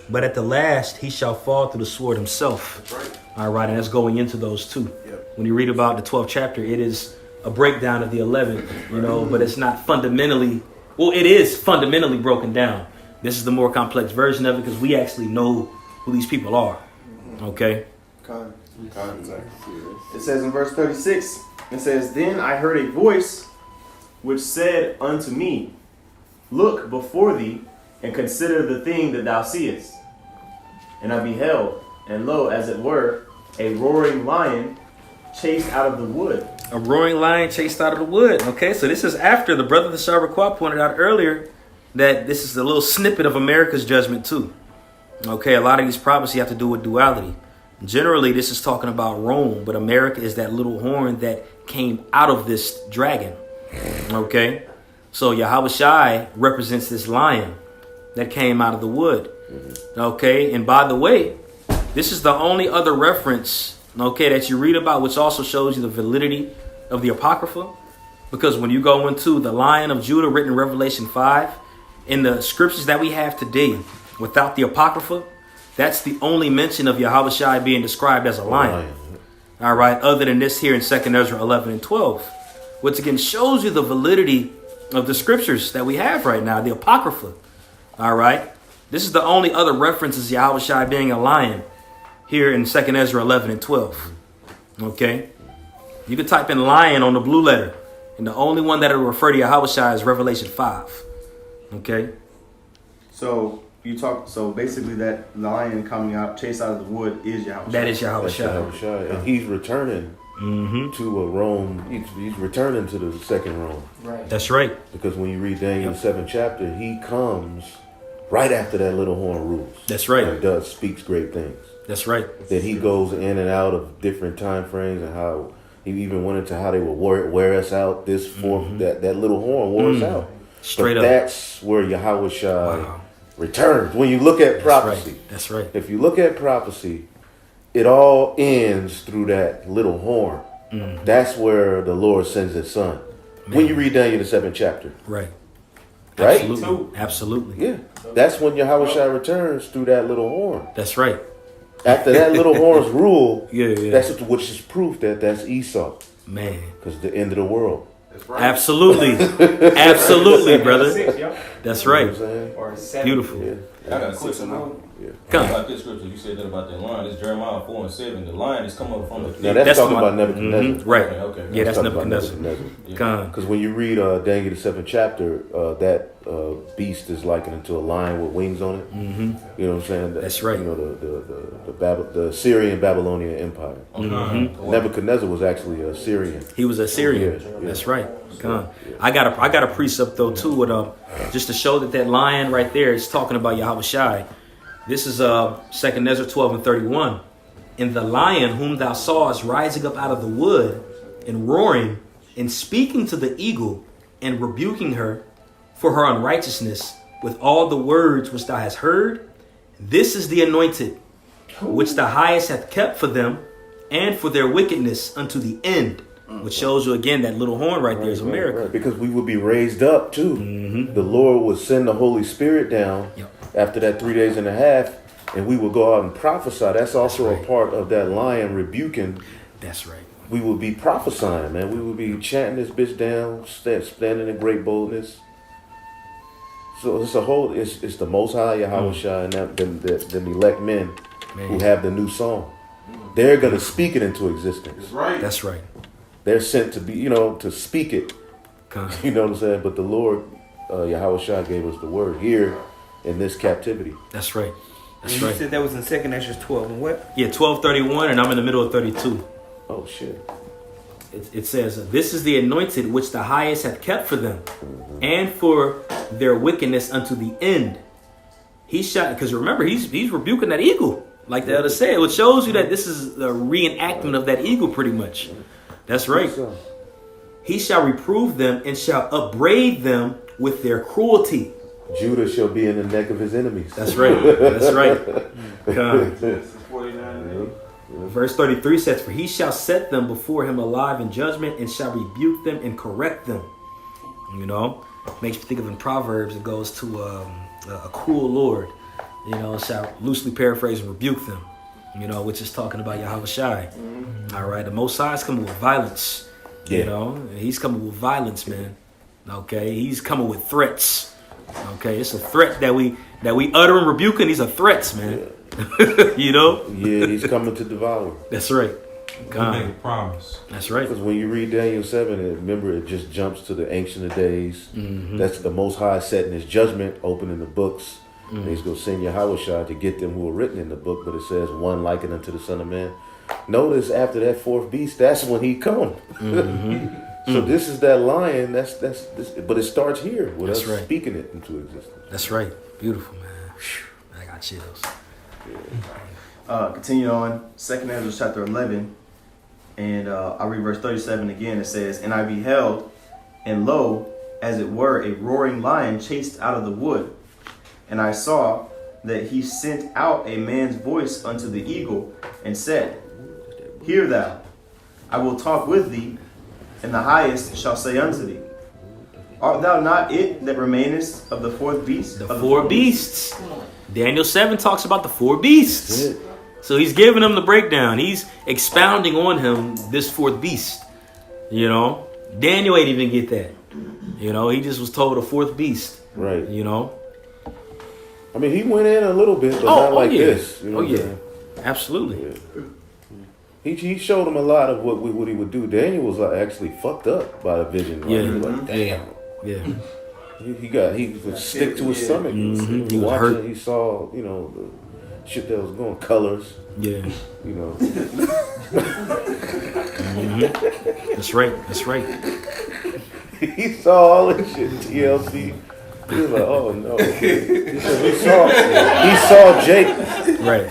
but at the last he shall fall through the sword himself." That's right. All right, and that's going into those 2. Yep. When you read about the 12th chapter, it is a breakdown of the 11th, you know, but it's not fundamentally. Well, it is fundamentally broken down. This is the more complex version of it, because we actually know who these people are. Okay. It says in verse 36, it says, "Then I heard a voice which said unto me, Look before thee, and consider the thing that thou seest. And I beheld, and lo, as it were, a roaring lion chased out of the wood." A roaring lion chased out of the wood. Okay, so this is after the brother the Sharbaquat pointed out earlier that this is a little snippet of America's judgment too. Okay, a lot of these prophecies have to do with duality. Generally, this is talking about Rome, but America is that little horn that came out of this dragon. Okay, so Yahweh Shai represents this lion that came out of the wood. Okay, and by the way, this is the only other reference, okay, that you read about, which also shows you the validity of the Apocrypha. Because when you go into the Lion of Judah written in Revelation 5, in the scriptures that we have today, without the Apocrypha, that's the only mention of Yahweh Shai being described as a lion. All right, other than this here in 2 Ezra 11 and 12. which again shows you the validity of the scriptures that we have right now, the Apocrypha. All right. This is the only other reference is Yahushua being a lion here in 2nd Ezra 11 and 12. Okay. You can type in lion on the blue letter, and the only one that will refer to Yahushua is Revelation 5. Okay. So so basically that lion coming out, chased out of the wood is Yahushua. That is That's Yahushua. Yahushua. And he's returning to a Rome. He's returning to the second Rome. Right. That's right. Because when you read Daniel 7th chapter, he comes right after that little horn rules. That's right. And speaks great things. That's right. That he goes in and out of different time frames, and how he even went into how they would wear us out. This form, that little horn wore us out. Straight but up. That's where Yahushua returns. When you look at prophecy, That's right. if you look at prophecy, it all ends through that little horn. That's where the Lord sends his son. When you read Daniel the 7th chapter. Right. Right? Absolutely. Absolutely. Yeah. That's when Yahushua returns through that little horn. That's right. After that little horn's rule, Yeah. that's which is proof that that's Esau. Man. Because the end of the world. That's right. Absolutely. Absolutely, brother. 6, yo. That's You know right. what I'm saying? Or 7. Beautiful. Yeah. I got a question now. Come. About this scripture, you said that about that lion. It's Jeremiah 4 and 7. The lion is coming up from the Now thick. that's talking the about one- Nebuchadnezzar. Right. Okay. Yeah, that's talking about Nebuchadnezzar. Yeah. Come. Because when you read Daniel the 7th chapter, that beast is likened to a lion with wings on it. You know what I'm saying? That's right. You know the Syrian Babylonian Empire. Nebuchadnezzar was actually a Syrian. He was a Syrian. Yeah. That's right. Come. I got a precept though too with just to show that lion right there is talking about Yahushua. This is 2nd Ezra 12 and 31. And the lion whom thou sawest rising up out of the wood and roaring and speaking to the eagle and rebuking her for her unrighteousness with all the words which thou hast heard, this is the anointed which the highest hath kept for them and for their wickedness unto the end. Which shows you again that little horn right there is a miracle. Right. Because we would be raised up too. The Lord would send the Holy Spirit down after that 3 days and a half, and we would go out and prophesy. That's also a part of that lion rebuking. That's right. We would be prophesying, man. We would be chanting this bitch down, standing in great boldness. So it's it's the Most High Yahushua and them elect men who have the new song. They're gonna speak it into existence. That's right. That's right. They're sent to be, to speak it. Come. You know what I'm saying? But the Lord, Yahushua gave us the word here in this captivity. That's right. That's And you right. said that was in 2nd Ezra 12 and what? Yeah, 12:31, and I'm in the middle of 32. Oh shit. It says, "This is the anointed which the highest hath kept for them, and for their wickedness unto the end." He shot, because remember, he's rebuking that eagle, like the other said, which shows you that this is the reenactment of that eagle, pretty much. That's right. He shall reprove them and shall upbraid them with their cruelty. Judah shall be in the neck of his enemies. That's right. That's right. God. This is 49. Verse 33 says, "For he shall set them before him alive in judgment and shall rebuke them and correct them." Makes me think of in Proverbs, it goes to a cruel Lord, shall loosely paraphrase and rebuke them, which is talking about Yahushua. All right. The Most High is coming with violence. He's coming with violence, man. Okay. He's coming with threats. Okay. It's a threat that we utter and rebuke, and these are threats, man. Yeah, he's coming to devour. That's right. Make a promise. That's right. Because when you read Daniel 7, remember it just jumps to the Ancient of Days. That's the Most High setting his judgment, opening the books. And he's going to send Yahushua to get them who are written in the book. But it says, one likened unto the Son of Man. Notice after that fourth beast, that's when he comes. So this is that lion. That's this, but it starts here with us speaking it into existence. That's right. Beautiful, man. Whew. I got chills. Continue on, 2nd Ezra chapter 11, and I'll read verse 37 again. It says, "And I beheld, and lo, as it were, a roaring lion chased out of the wood. And I saw that he sent out a man's voice unto the eagle, and said, Hear thou, I will talk with thee, and the highest shall say unto thee, Art thou not it that remainest of the fourth beast? The four beasts. Daniel 7 talks about the four beasts. So he's giving them the breakdown. He's expounding on him, this fourth beast. Daniel ain't even get that. You know, he just was told a fourth beast. Right. You know. I mean, he went in a little bit, but not like this. You know what I'm saying? Absolutely. Yeah. He showed him a lot of what he would do. Daniel was actually fucked up by the vision. Like, Yeah. he was like, damn. Yeah. He would stick to his stomach. Mm-hmm. He was hurt. He saw, you know, the shit that was going, colors. Yeah. You know. Mm-hmm. That's right. That's right. He saw all this shit. TLC. He was like, oh no. He saw Jake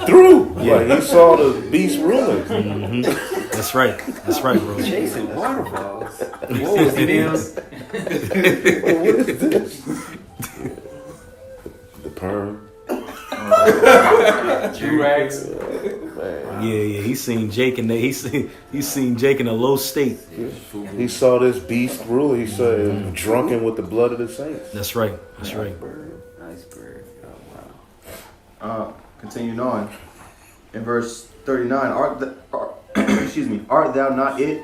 through. Yeah. Like, he saw the beast ruling. Mm-hmm. That's right. That's right, bro. Chasing waterfalls. What was it? What is this? The perm. G-Rags. Yeah. He seen Jake in he seen Jake in a low state. He saw this beast ruler. He saw him drunken with the blood of the saints. That's right. That's right. Iceberg. Oh, wow. Continuing on. In verse 39, art thou not it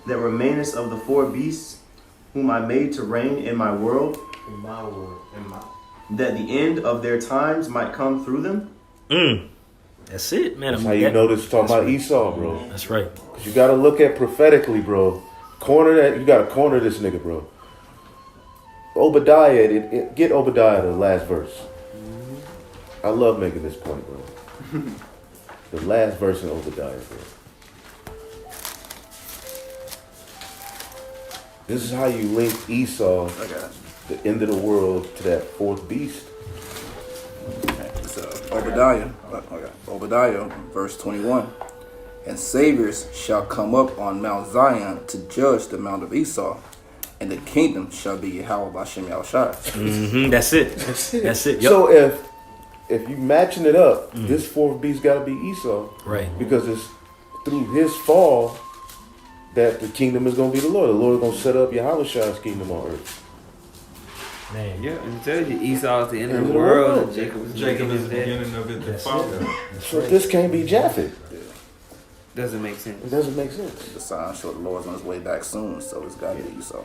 that remainest of the four beasts whom I made to reign in my world, In my word. that the end of their times might come through them? That's it, man. That's how you know this is talking about Esau, bro. That's right. Cause you gotta look at prophetically, bro. You gotta corner this nigga, bro. Obadiah, get Obadiah the last verse. I love making this point, bro. The last verse in Obadiah, bro. This is how you link Esau, the end of the world, to that fourth beast. It's Obadiah, verse 21. And saviors shall come up on Mount Zion to judge the mount of Esau, and the kingdom shall be Yahweh Bashem Yahushai. Mm-hmm. That's it. That's it. Yep. So if you matching it up, this fourth beast got to be Esau, right? Because it's through his fall that the kingdom is going to be the Lord. The Lord is going to set up Yahushai's kingdom on earth. Man, yeah, it tells you Esau is the end of the world, and Jacob is the beginning of it. The father. So this can't be Japheth. Doesn't make sense. It doesn't make sense. The sign show the Lord's on his way back soon, so it's got to be Esau.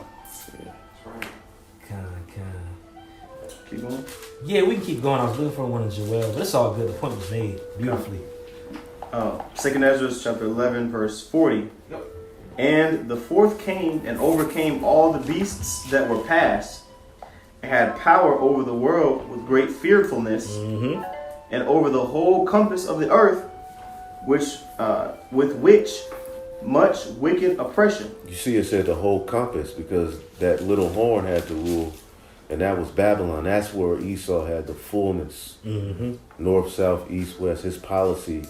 Keep going. Yeah, we can keep going. I was looking for one in Joel, but it's all good. The point was made beautifully. 2nd Esdras chapter 11, verse 40. Yep. And the fourth came and overcame all the beasts that were past, and had power over the world with great fearfulness, and over the whole compass of the earth, with which much wicked oppression. You see, it said the whole compass because that little horn had to rule, and that was Babylon. That's where Esau had the fullness. North, south, east, west. His policy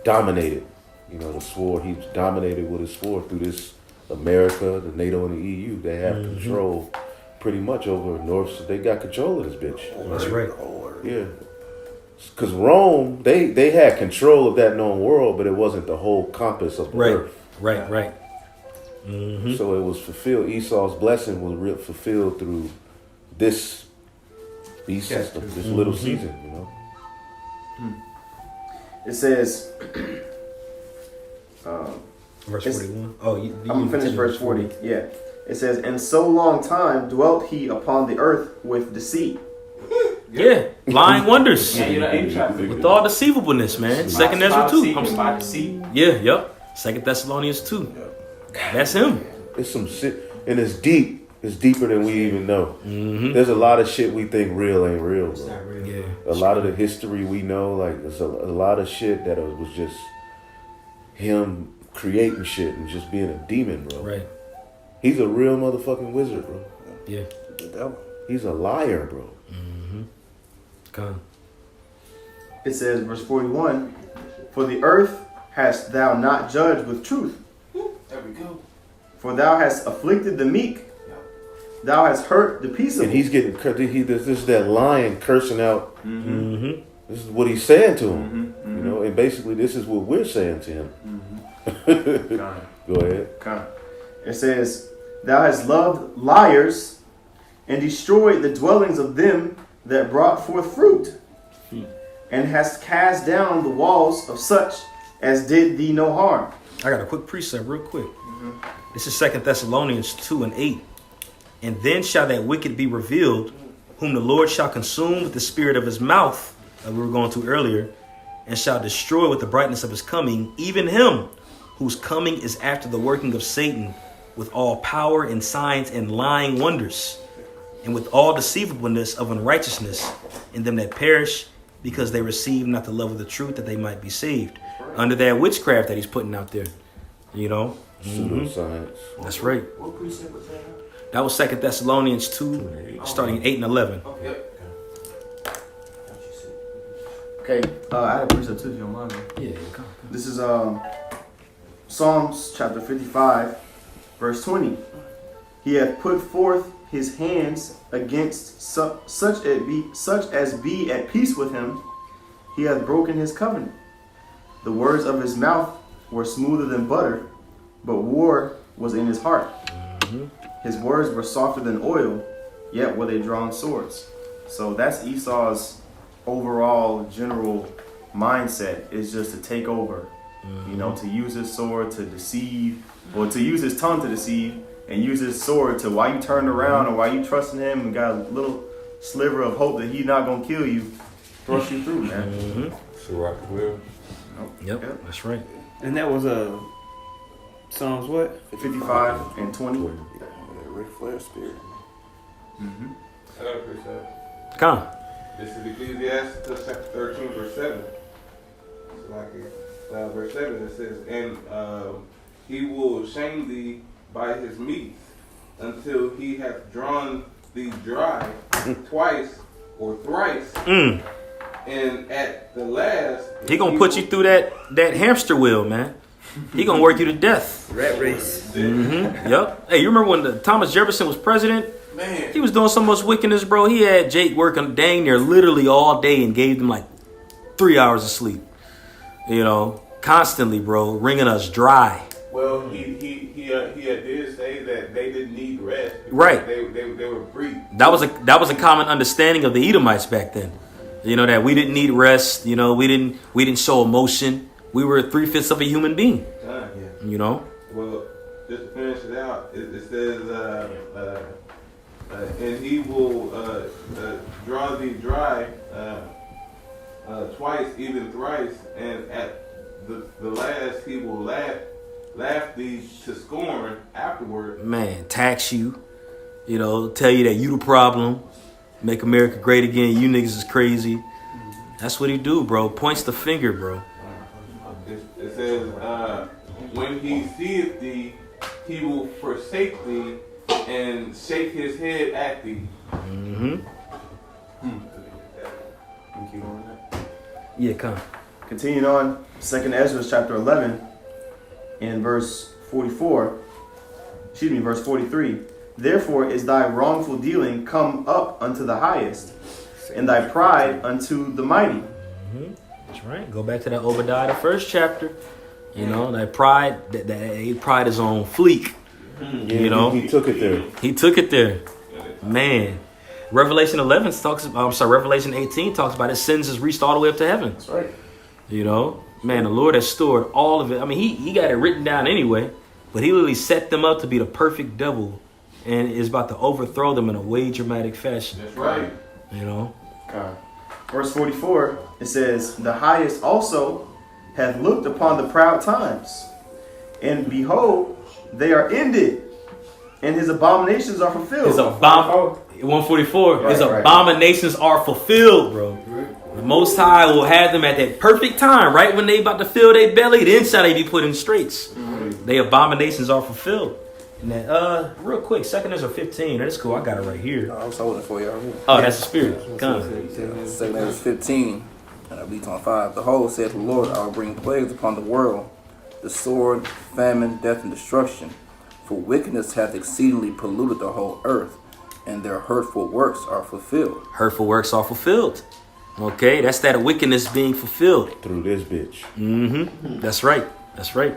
dominated. You know, the sword. He dominated with his sword through this America, the NATO, and the EU. They have control pretty much over North. So they got control of this bitch. That's right. Yeah. Because Rome, they had control of that known world, but it wasn't the whole compass of the earth. Right. So it was fulfilled. Esau's blessing was fulfilled through this beast system, this little season, you know. It says, verse 41. Oh, I'm going to finish verse 40. Yeah. It says, and so long time dwelt he upon the earth with deceit. Yeah, lying wonders. Yeah, with all deceivableness, man. 2nd Ezra 2. By deceit. Yeah, yep. 2nd Thessalonians 2. That's him. It's some shit, and it's deep. It's deeper than we even know. There's a lot of shit we think real ain't real, bro. Yeah. A lot of the history we know, like there's a lot of shit that was just him creating shit and just being a demon, bro. Right. He's a real motherfucking wizard, bro. Yeah. The devil. He's a liar, bro. Come. It says, verse 41, for the earth hast thou not judged with truth. There we go. For thou hast afflicted the meek. Thou hast hurt the peaceable. And he's getting this is that lion cursing out. This is what he's saying to him. You know, and basically this is what we're saying to him. Go ahead. It says, thou hast loved liars and destroyed the dwellings of them that brought forth fruit, and hast cast down the walls of such as did thee no harm. I got a quick precept real quick. This is 2 Thessalonians 2:8. And then shall that wicked be revealed, whom the Lord shall consume with the spirit of his mouth, that we were going to earlier, and shall destroy with the brightness of his coming, even him whose coming is after the working of Satan, with all power and signs and lying wonders, and with all deceivableness of unrighteousness in them that perish, because they receive not the love of the truth, that they might be saved. Under that witchcraft that he's putting out there, you know. Pseudoscience. That's right. What precept was that? That was 2 Thessalonians 2, starting at 8 and 11. Okay. Okay, I had a precept too, if you don't mind. Yeah, come. This is Psalms chapter 55, verse 20. He hath put forth his hands against such as be at peace with him. He hath broken his covenant. The words of his mouth were smoother than butter, but war was in his heart. His words were softer than oil, yet were they drawn swords. So that's Esau's overall general mindset, is just to take over. You know, to use his sword to deceive, or to use his tongue to deceive, and use his sword to, while you turn around or while you trusting him and got a little sliver of hope that he's not going to kill you, thrust you through, man. So rock the wheel. Yep, that's right. And that was Psalms what? 55 and 20. Ric Flair spirit. I got a precept. Come. This is Ecclesiastes chapter 13, verse 7. So like verse 7, it says, and he will shame thee by his meats until he hath drawn thee dry twice or thrice. And at the last, He gonna put you through that hamster wheel, man. He gonna work you to death. Rat race. Yep. Hey, you remember when Thomas Jefferson was president? Man, He was doing so much wickedness, bro. He had Jake working dang near literally all day and gave them like 3 hours of sleep. You know, constantly, bro, wringing us dry. well, he did say that they didn't need rest. Because Right. They were free. That was a common understanding of the Edomites back then. You know, that we didn't need rest. You know, we didn't show emotion. We were 3/5 of a human being. You know. Well, just to finish it out, it says, and he will draw thee dry twice, even thrice, and at the last he will laugh thee to scorn afterward. Man, tax you. You know, tell you that you the problem. Make America great again. You niggas is crazy. That's what he do, bro. Points the finger, bro. It says, when he seeth thee, he will forsake thee and shake his head at thee. Yeah, come. Continuing on, 2 Esdras chapter 11 and verse 43. Therefore is thy wrongful dealing come up unto the highest, and thy pride unto the mighty. That's right. Go back to that Obadiah, the first chapter. You know, that pride, that pride is on fleek. Yeah, You know, he took it there. he took it there. Man. Revelation 11 Revelation 18 talks about his sins is reached all the way up to heaven. That's right. You know, man, the Lord has stored all of it. I mean, he got it written down anyway, but he literally set them up to be the perfect devil and is about to overthrow them in a way dramatic fashion. That's right. You know? Verse 44, it says, the highest also hath looked upon the proud times, and behold, they are ended, and his abominations are fulfilled. His 144. Right, his right. abominations are fulfilled, bro. The Most High will have them at that perfect time, right when they about to fill their belly. Then shall they be put in straits. Their abominations are fulfilled. And then, real quick, 2 Ezra 15. That's cool. I got it right here. I was holding it for y'all. Oh, that's the spirit. Come. 2 Ezra 15, and I believe on 5. Behold, saith the Lord, I will bring plagues upon the world, the sword, famine, death, and destruction. For wickedness hath exceedingly polluted the whole earth, and their hurtful works are fulfilled. Hurtful works are fulfilled. Okay, that's that wickedness being fulfilled. Through this bitch. That's right. That's right.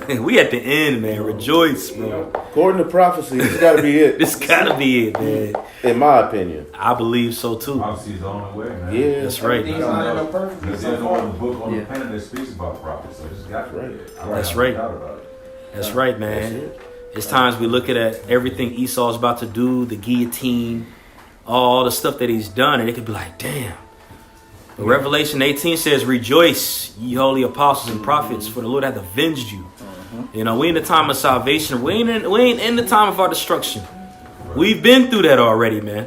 We at the end, man. Rejoice, bro. According to prophecy, this gotta be it. This gotta be it, man. In my opinion. I believe so too. Prophecy is the only way, man. Yeah. That's right. Everything's not in no perfect. There's no book on the planet that speaks about prophecy. So it's got to be it. I That's don't right. have a doubt about it. That's right, man. It's times we look at everything Esau's about to do, the guillotine, all the stuff that he's done, and it could be like, damn. But Revelation 18 says, rejoice, ye holy apostles and prophets, for the Lord hath avenged you. You know, we in the time of salvation. We ain't in the time of our destruction. We've been through that already, man.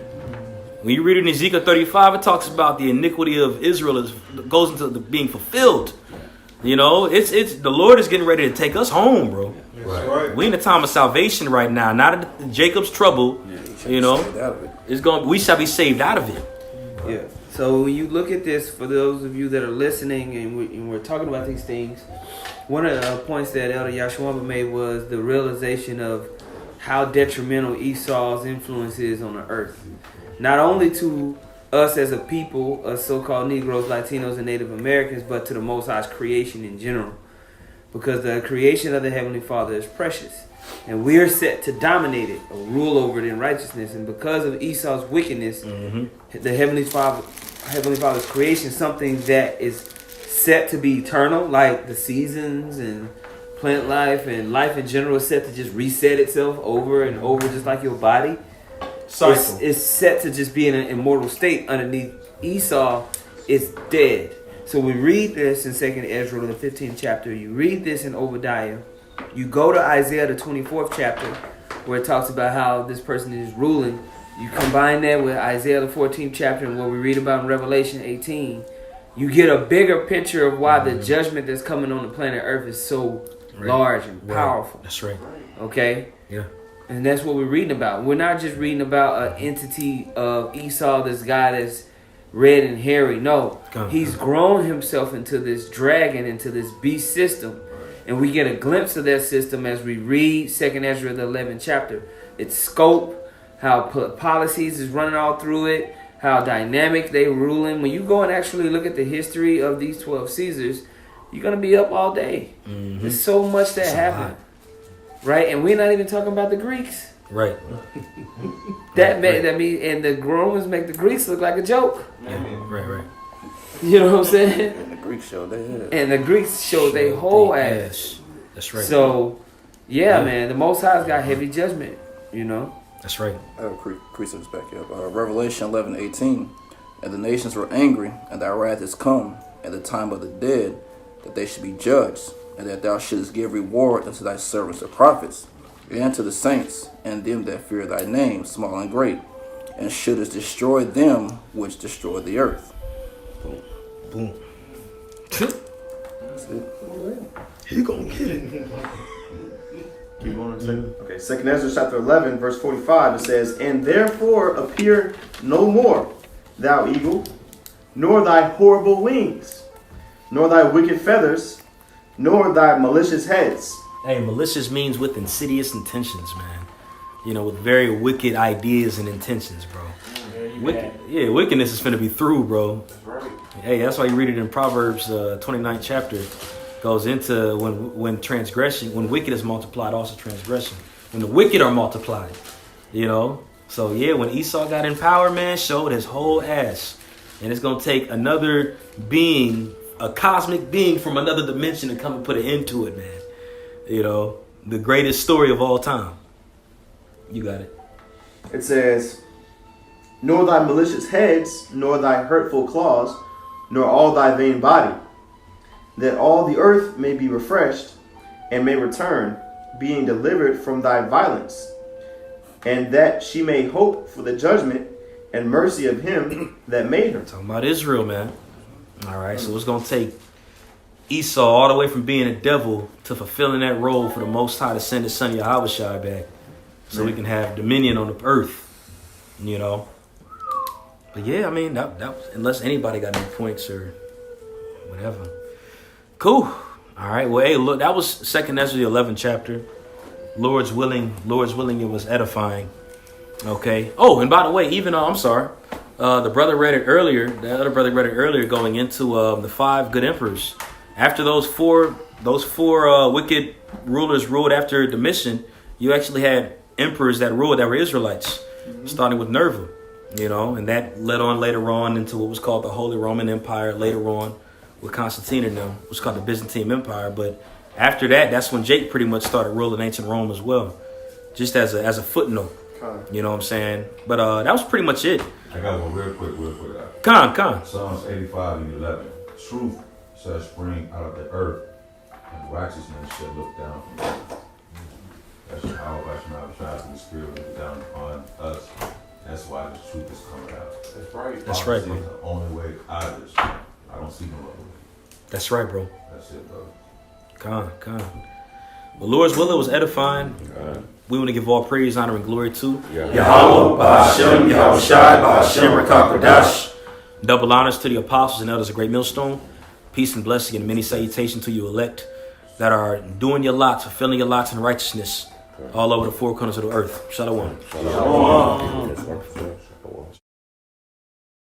When you read it in Ezekiel 35, it talks about the iniquity of Israel goes into being fulfilled. You know, it's the Lord is getting ready to take us home, bro. Right. We in the time of salvation right now, not in Jacob's trouble. You know, we shall be saved out of it. Yeah. So when you look at this, for those of you that are listening, and we're talking about these things, one of the points that Elder Yashwamba made was the realization of how detrimental Esau's influence is on the earth. Not only to us as a people, us so-called Negroes, Latinos, and Native Americans, but to the Most High's creation in general. Because the creation of the Heavenly Father is precious. And we are set to dominate it, or rule over it in righteousness. And because of Esau's wickedness, the Heavenly Father's creation, something that is set to be eternal, like the seasons and plant life and life in general, is set to just reset itself over and over, just like your body. It's set to just be in an immortal state. Underneath Esau, it's dead. So we read this in 2nd Esdras, the 15th chapter. You read this in Obadiah. You go to Isaiah, the 24th chapter, where it talks about how this person is ruling. You combine that with Isaiah, the 14th chapter, and what we read about in Revelation 18. You get a bigger picture of why the judgment that's coming on the planet Earth is so large and powerful. That's right. Okay? Yeah. And that's what we're reading about. We're not just reading about an entity of Esau, this guy that's red and hairy. No, he's grown himself into this dragon, into this beast system. And we get a glimpse of that system as we read 2nd Esdras, the 11th chapter. Its scope, how policies is running all through it, how dynamic they ruling. When you go and actually look at the history of these 12 Caesars, you're going to be up all day. There's so much that happened. Right? And we're not even talking about the Greeks. Right. That mean, and the Romans make the Greeks look like a joke. Yeah. Right. You know what I'm saying? And the Greeks showed their head. And the Greeks showed their whole ass. That's right. So, yeah, man, the Most High's got heavy judgment, you know? That's right. I have precepts back up. Revelation 11:18. And the nations were angry, and thy wrath is come, and the time of the dead, that they should be judged, and that thou shouldest give reward unto thy servants the prophets, and to the saints, and them that fear thy name, small and great, and shouldest destroy them which destroy the earth. Boom. That's it. He gonna get it. Keep going a second. Okay, 2nd Esdras chapter 11, verse 45, it says, and therefore appear no more, thou eagle, nor thy horrible wings, nor thy wicked feathers, nor thy malicious heads. Hey, malicious means with insidious intentions, man. You know, with very wicked ideas and intentions, bro. Wickedness is finna be through, bro. That's right. Hey, that's why you read it in Proverbs 29th chapter. Goes into when transgression, when wicked is multiplied, also transgression. When the wicked are multiplied, you know. So yeah, when Esau got in power, man, showed his whole ass, and it's gonna take another being, a cosmic being from another dimension, to come and put an end to it, man. You know, the greatest story of all time. You got it. It says, nor thy malicious heads, nor thy hurtful claws, nor all thy vain body, that all the earth may be refreshed, and may return, being delivered from thy violence, and that she may hope for the judgment and mercy of him that made her. Talking about Israel, man. All right, so it's going to take Esau all the way from being a devil to fulfilling that role for the Most High to send his son Yahushua back, so we can have dominion on the earth, you know. But yeah, I mean, that unless anybody got any points or whatever. Cool. All right. Well, hey, look, that was 2nd Esdras, the 11th chapter. Lord's willing, it was edifying. Okay. Oh, and by the way, even I'm sorry, the brother read it earlier. The other brother read it earlier, going into the 5 good emperors. After those four wicked rulers ruled after Domitian, you actually had emperors that ruled that were Israelites, starting with Nerva, you know, and that led on later on into what was called the Holy Roman Empire. Later on, with Constantine and them, was called the Byzantine Empire. But After that, that's when Jake pretty much started ruling ancient Rome as well, just as a footnote. You know what I'm saying? But that was pretty much it. I got one real quick. Con. Psalms 85 and 11. Truth shall spring out of the earth, and righteousness shall look down from heaven. That's how Vashnav tries to spirit look down upon us. That's why the truth is coming out. That's right. That's right, bro. It's the only way out of this. I don't see no other way. That's right, bro. That's it, brother. Con. Well, Lord's will, it was edifying. We want to give all praise, honor, and glory to Yahweh, Ba'ashem, Yahweh Shai, Ba'ashem, Rakakwadash. Double honors to the apostles and elders of Great Millstone. Peace and blessing and many salutations to you elect that are doing your lots, fulfilling your lots in righteousness all over the four corners of the earth. Shalom. Shalom.